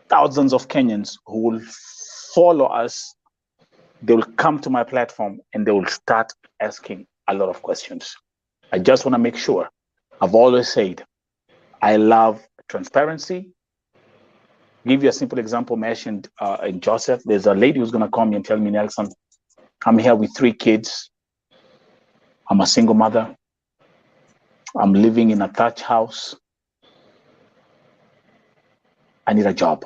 thousands of Kenyans who will follow us. They will come to my platform and they will start asking a lot of questions. I just want to make sure. I've always said, I love transparency. Give you a simple example mentioned in Joseph. There's a lady who's going to call me and tell me, Nelson, I'm here with 3 kids. I'm a single mother. I'm living in a thatch house. I need a job.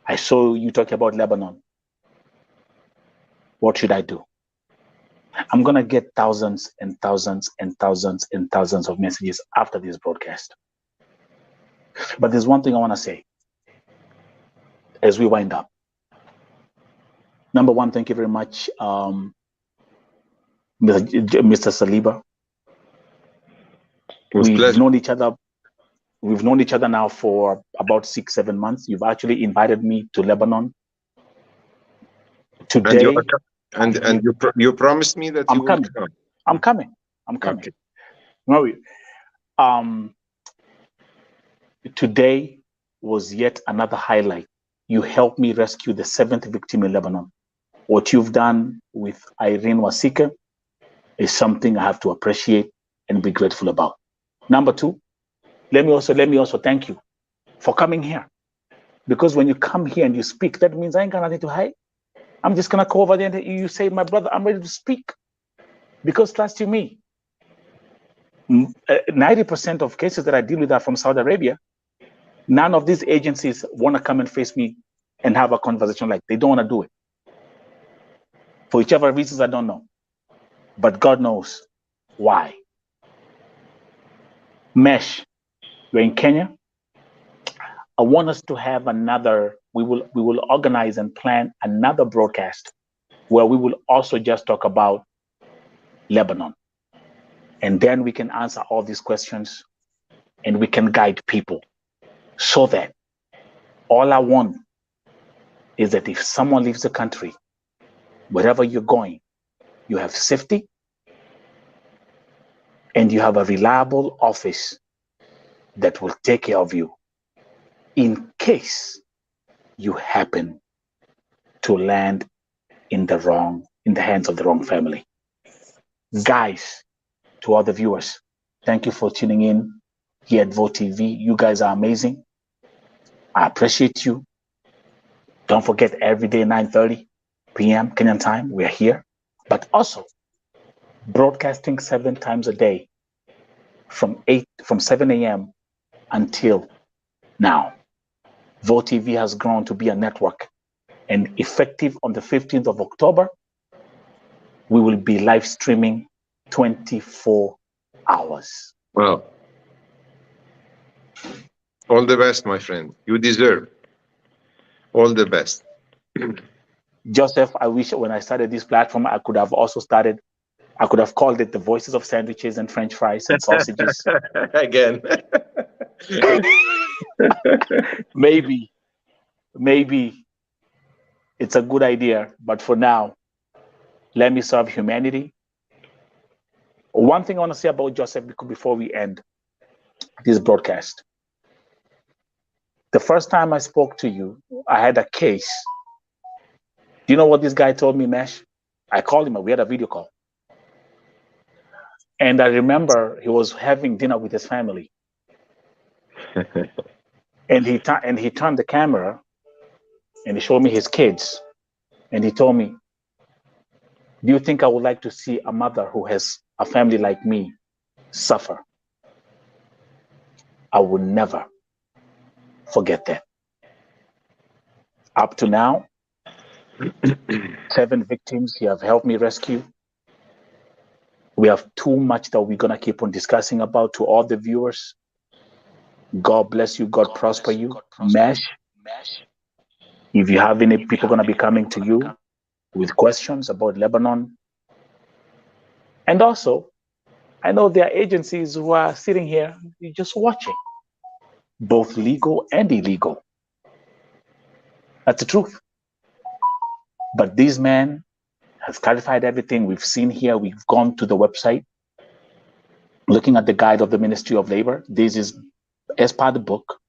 I saw you talking about Lebanon. What should I do? I'm going to get thousands and thousands and thousands and thousands of messages after this broadcast. But there's one thing I want to say as we wind up. Number one, thank you very much, Mr. Saliba. We've known each other. We've known each other now for about 6-7 months. You've actually invited me to Lebanon today. And you promised me that you will come. I'm coming. Okay. No, today was yet another highlight. You helped me rescue the 7th victim in Lebanon. What you've done with Irene Wasika is something I have to appreciate and be grateful about. Number 2, let me also thank you for coming here. Because when you come here and you speak, that means I ain't got nothing to hide. I'm just gonna go over there and you say, my brother, I'm ready to speak. Because trust you me, 90% of cases that I deal with are from Saudi Arabia. None of these agencies want to come and face me and have a conversation like they don't want to do it. For whichever reasons, I don't know. But God knows why. Mesh, you're in Kenya. I want us to have another, we will organize and plan another broadcast where we will also just talk about Lebanon. And then we can answer all these questions and we can guide people so that all I want is that if someone leaves the country, wherever you're going, you have safety and you have a reliable office that will take care of you in case you happen to land in the hands of the wrong family. Guys, to all the viewers, thank you for tuning in here at Vote TV. You guys are amazing. I appreciate you. Don't forget, every day 9:30 p.m. Kenyan time, we're here. But also broadcasting 7 times a day from 7 a.m. until now. Vote TV has grown to be a network, and effective on the 15th of October, we will be live streaming 24 hours. Well, all the best, my friend. You deserve all the best. Joseph, I wish when I started this platform, I could have called it the Voices of Sandwiches and French Fries and Sausages. Again. Maybe it's a good idea, but for now, let me serve humanity. One thing I want to say about Joseph before we end this broadcast. The first time I spoke to you, I had a case. Do you know what this guy told me, Mesh? I called him, we had a video call. And I remember he was having dinner with his family. And he turned the camera and he showed me his kids. And he told me, do you think I would like to see a mother who has a family like me suffer? I will never forget that. Up to now, 7 victims you have helped me rescue. We have too much that we're going to keep on discussing about. To all the viewers, God bless you. God prosper you. Mesh, if you have any people going to be coming to you with questions about Lebanon. And also, I know there are agencies who are sitting here just watching, both legal and illegal. That's the truth. But these men have clarified everything we've seen here. We've gone to the website, looking at the guide of the Ministry of Labor. This is as part of the book.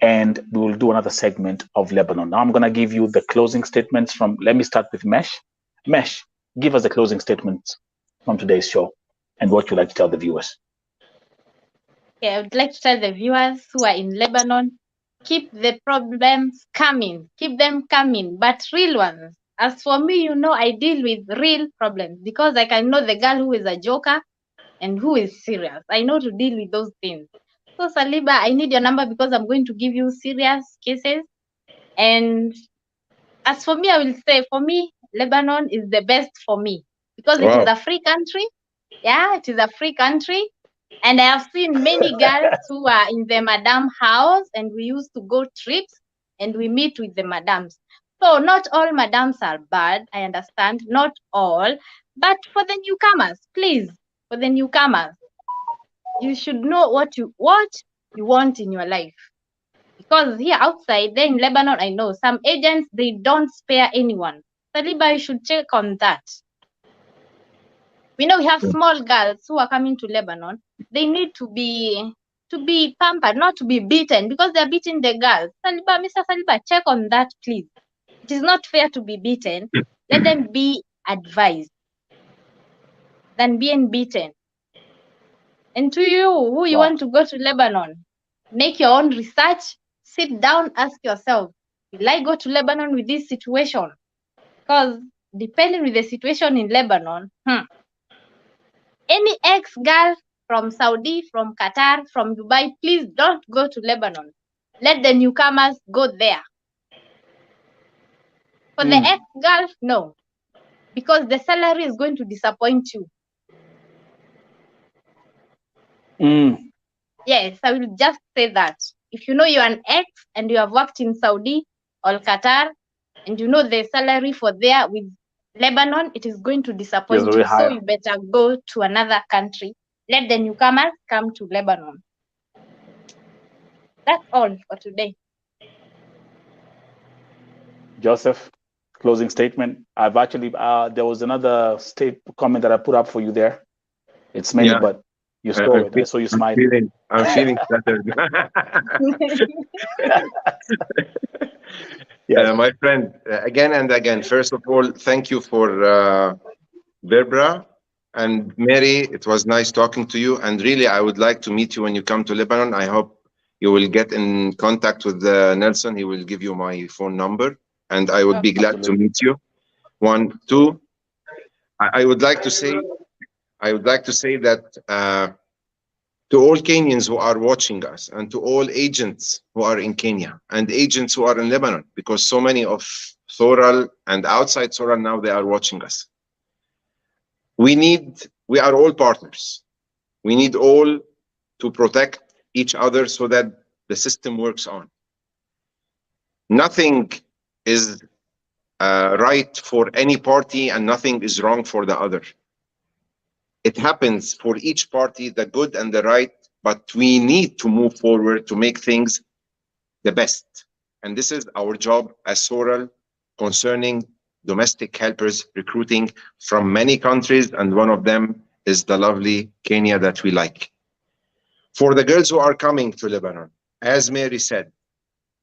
And we will do another segment of Lebanon. Now I'm going to give you the closing statements from, let me start with Mesh. Mesh, give us the closing statements from today's show and what you'd like to tell the viewers. Okay, I would like to tell the viewers who are in Lebanon, keep the problems coming, keep them coming, but real ones. As for me, I deal with real problems because I can know the girl who is a joker and who is serious. I know to deal with those things. So Saliba, I need your number because I'm going to give you serious cases. And as for me, I will say, for me, Lebanon is the best for me because it is a free country. Yeah, it is a free country. And I have seen many girls who are in the madam house, and we used to go trips and we meet with the madams. So not all madams are bad, I understand, not all, but for the newcomers, please, for the newcomers, You should know what you want in your life. Because here outside, there in Lebanon, I know some agents, they don't spare anyone. Saliba, you should check on that. We know we have small girls who are coming to Lebanon. They need to be pampered, not to be beaten, because they're beating the girls. Saliba, Mr. Saliba, check on that, please. It is not fair to be beaten. Let them be advised than being beaten. And to you, who you want to go to Lebanon, make your own research, sit down, ask yourself, will I go to Lebanon with this situation? Because depending with the situation in Lebanon, any ex-girl from Saudi, from Qatar, from Dubai, please don't go to Lebanon. Let the newcomers go there. For the ex-girl, no. Because the salary is going to disappoint you. Yes, I will just say that. If you know you're an ex and you have worked in Saudi or Qatar, and you know the salary for there with Lebanon, it is going to disappoint you. So you better go to another country. Let the newcomers come to Lebanon. That's all for today. Joseph, closing statement. I've actually, there was another comment that I put up for you there. It's many, but you saw it. I saw you smiling. I'm feeling flattered. My friend, again and again, first of all, thank you for Verbra and Mary. It was nice talking to you. And really, I would like to meet you when you come to Lebanon. I hope you will get in contact with Nelson. He will give you my phone number, and I would be glad to meet you. 1, 2. I would like to say that to all Kenyans who are watching us, and to all agents who are in Kenya and agents who are in Lebanon, because so many of Thoral and outside Thoral now, they are watching us. We are all partners. We need all to protect each other so that the system works on. Nothing is right for any party and nothing is wrong for the other. It happens for each party, the good and the right, but we need to move forward to make things the best. And this is our job as Thoral concerning domestic helpers recruiting from many countries, and one of them is the lovely Kenya that we like. For the girls who are coming to Lebanon, as Mary said,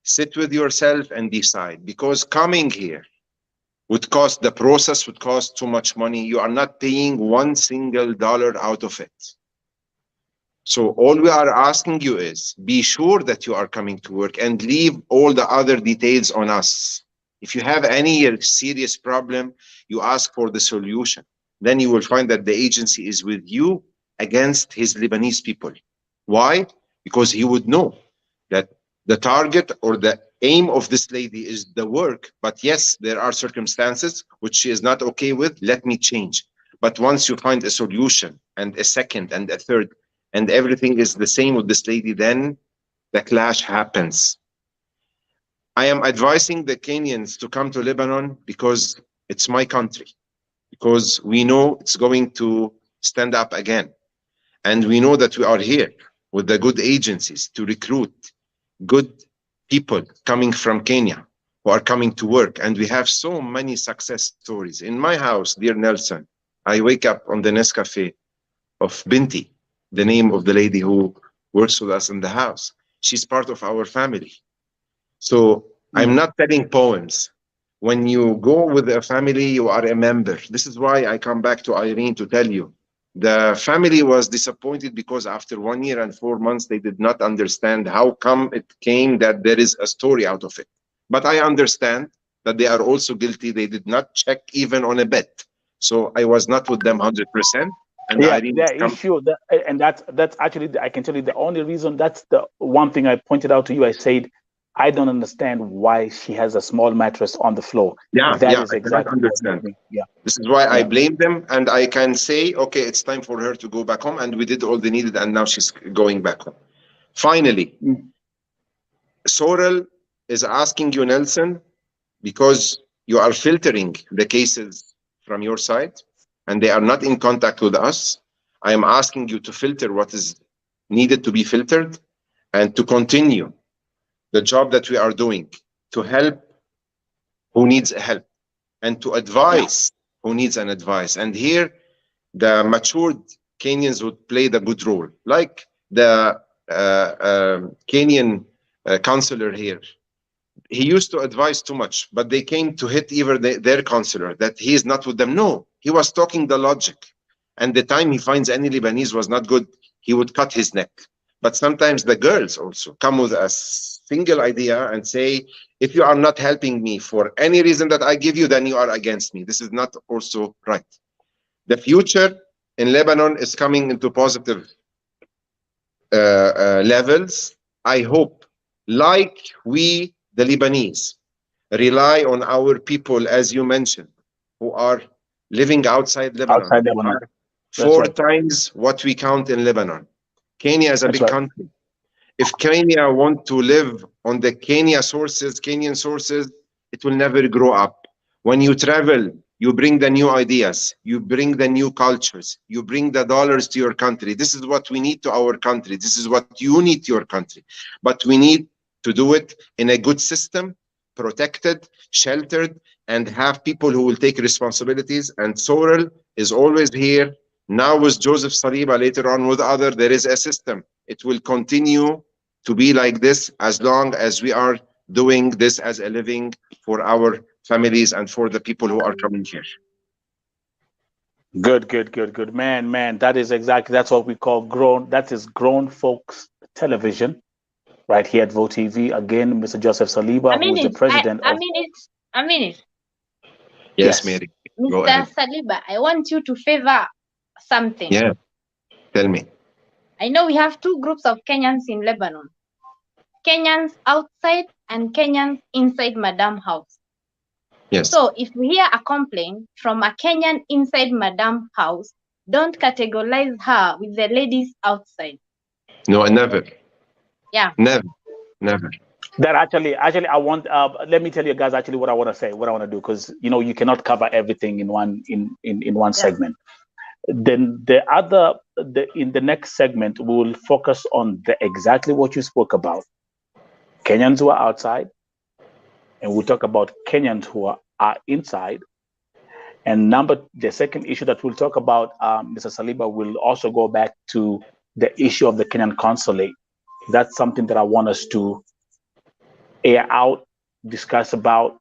sit with yourself and decide, because coming here the process would cost too much money. You are not paying $1 single out of it. So all we are asking you is be sure that you are coming to work and leave all the other details on us. If you have any serious problem, you ask for the solution. Then you will find that the agency is with you against his Lebanese people. Why? Because he would know that the target or the aim of this lady is the work, but yes, there are circumstances which she is not okay with. Let me change. But once you find a solution and a second and a third, and everything is the same with this lady, then the clash happens. I am advising the Kenyans to come to Lebanon because it's my country, because we know it's going to stand up again. And we know that we are here with the good agencies to recruit good people coming from Kenya who are coming to work. And we have so many success stories. In my house, dear Nelson, I wake up on the Nescafe of Binti, the name of the lady who works with us in the house. She's part of our family. So I'm not telling poems. When you go with a family, you are a member. This is why I come back to Irene to tell you. The family was disappointed because after 1 year and 4 months, they did not understand how come it came that there is a story out of it. But I understand that they are also guilty. They did not check even on a bet. So I was not with them 100%. And that's actually, I can tell you the only reason, that's the one thing I pointed out to you. I said, I don't understand why she has a small mattress on the floor. That is exactly what made me. This is why I blame them, and I can say, okay, it's time for her to go back home, and we did all the needed, and now she's going back home. Finally, Thoral is asking you, Nelson, because you are filtering the cases from your side, and they are not in contact with us. I am asking you to filter what is needed to be filtered and to continue the job that we are doing to help who needs help and to advise who needs an advice. And here, the matured Kenyans would play the good role, like the Kenyan counselor here. He used to advise too much, but they came to hit even their counselor that he is not with them. No, he was talking the logic. And the time he finds any Lebanese was not good, he would cut his neck. But sometimes the girls also come with a single idea and say, if you are not helping me for any reason that I give you, then you are against me. This is not also right. The future in Lebanon is coming into positive levels. I hope, like we, the Lebanese, rely on our people, as you mentioned, who are living outside Lebanon. Outside Lebanon. Four times what we count in Lebanon. Kenya is a big country. If Kenya want to live on the Kenyan sources, it will never grow up. When you travel, you bring the new ideas, you bring the new cultures, you bring the dollars to your country. This is what we need to our country. This is what you need to your country. But we need to do it in a good system, protected, sheltered, and have people who will take responsibilities. And Sorrel is always here. Now with Joseph Saliba, later on with others, there is a system. It will continue to be like this as long as we are doing this as a living for our families and for the people who are coming here. Good. Man, that is exactly, that's what we call grown folks television right here at Vote TV. Again, Mr. Joseph Saliba, who is the president of... A minute. Yes, Mary. Mr. Saliba, I want you to favor something. Yeah, tell me. I know we have two groups of Kenyans in Lebanon. Kenyans outside and Kenyans inside Madam house. Yes. So if we hear a complaint from a Kenyan inside Madam house, don't categorize her with the ladies outside. No, never. Yeah. Never. That actually, I want. Let me tell you guys actually what I want to say, what I want to do, because you cannot cover everything in one segment. Then in the next segment, we will focus on exactly what you spoke about. Kenyans who are outside, and we'll talk about Kenyans who are inside. And the second issue that we'll talk about, Mr. Saliba, will also go back to the issue of the Kenyan consulate. That's something that I want us to air out, discuss about,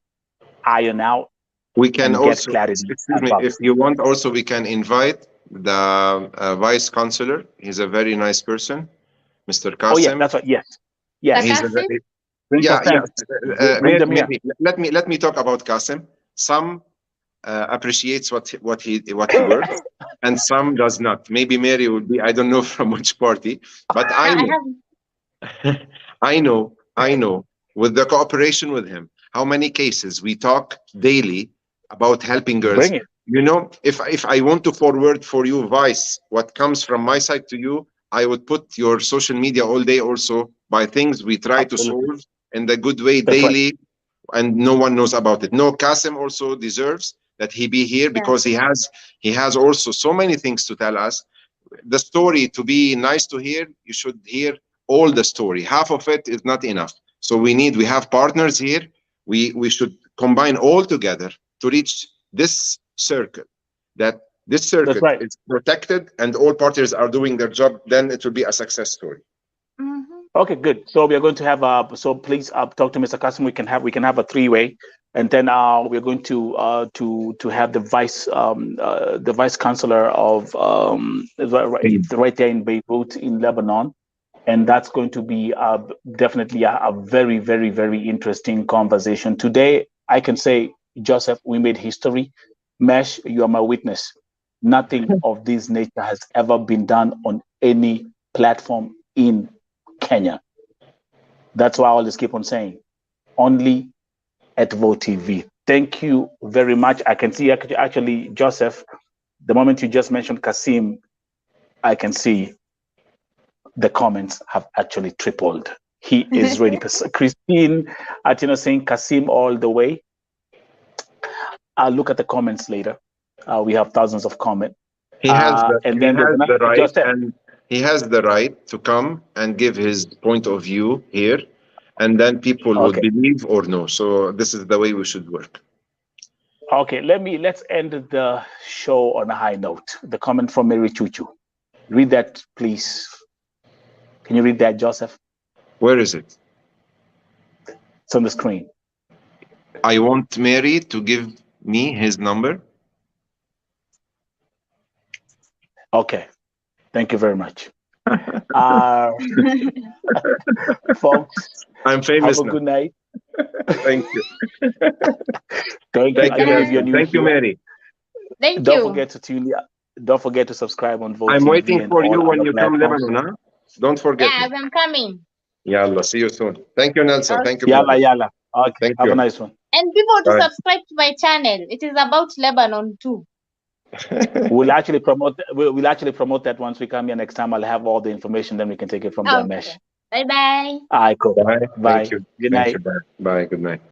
iron out. We can also, clarity. Excuse me, if you want also, we can invite the vice consular. He's a very nice person, Mr. Qasim. Oh yeah, that's right. Yes. He's a very, let me talk about Qasim. Some appreciates what he works, and some does not. Maybe Mary would be, I don't know from which party, but I know with the cooperation with him, how many cases we talk daily about helping girls. If I want to forward for you, Vice, what comes from my side to you, I would put your social media all day also by things we try to solve in the good way daily, and no one knows about it. No, Qasim also deserves that he be here because he has also so many things to tell us. The story, to be nice to hear, you should hear all the story. Half of it is not enough. So we have partners here. We should combine all together to reach this circle. That this circuit is protected and all parties are doing their job, then it will be a success story. Okay, good. So we are going to have so please talk to Mr. Qasim. We can have a three-way, and then we're going to have the vice chancellor of right there in Beirut in Lebanon, and that's going to be definitely a very, very, very interesting conversation today. I can say, Joseph, we made history. Mesh, you are my witness. Nothing of this nature has ever been done on any platform in Kenya. That's why I always keep on saying, only at Vote TV. Thank you very much. I can see actually, Joseph, the moment you just mentioned Qasim, I can see the comments have actually tripled. He is ready. Christine Atino saying Qasim all the way. I'll look at the comments later. We have thousands of comments. He has the right, and he has the right to come and give his point of view here, and then people would believe or no. So this is the way we should work. Okay, let's end the show on a high note. The comment from Mary Chuchu. Read that, please. Can you read that, Joseph? Where is it? It's on the screen. I want Mary to give me his number. Okay, thank you very much. Folks, I'm famous have a now. good night. Thank you. Thank you, Thank you, Mary. Don't forget to tune in. Don't forget to subscribe on Vote I'm TV waiting for you when you come platforms. Lebanon, huh? Don't forget. Yeah, I'm coming. Yalla, see you soon. Thank you, Nelson. Okay. Thank you. Yalla. Okay, thank have you. a nice one. And people to subscribe to my channel. It is about Lebanon too. We'll actually promote that once we come here next time. I'll have all the information, then we can take it from there, Mesh. Bye-bye. All right, cool. Bye. Bye. Thank you. Good night. Bye. Good night.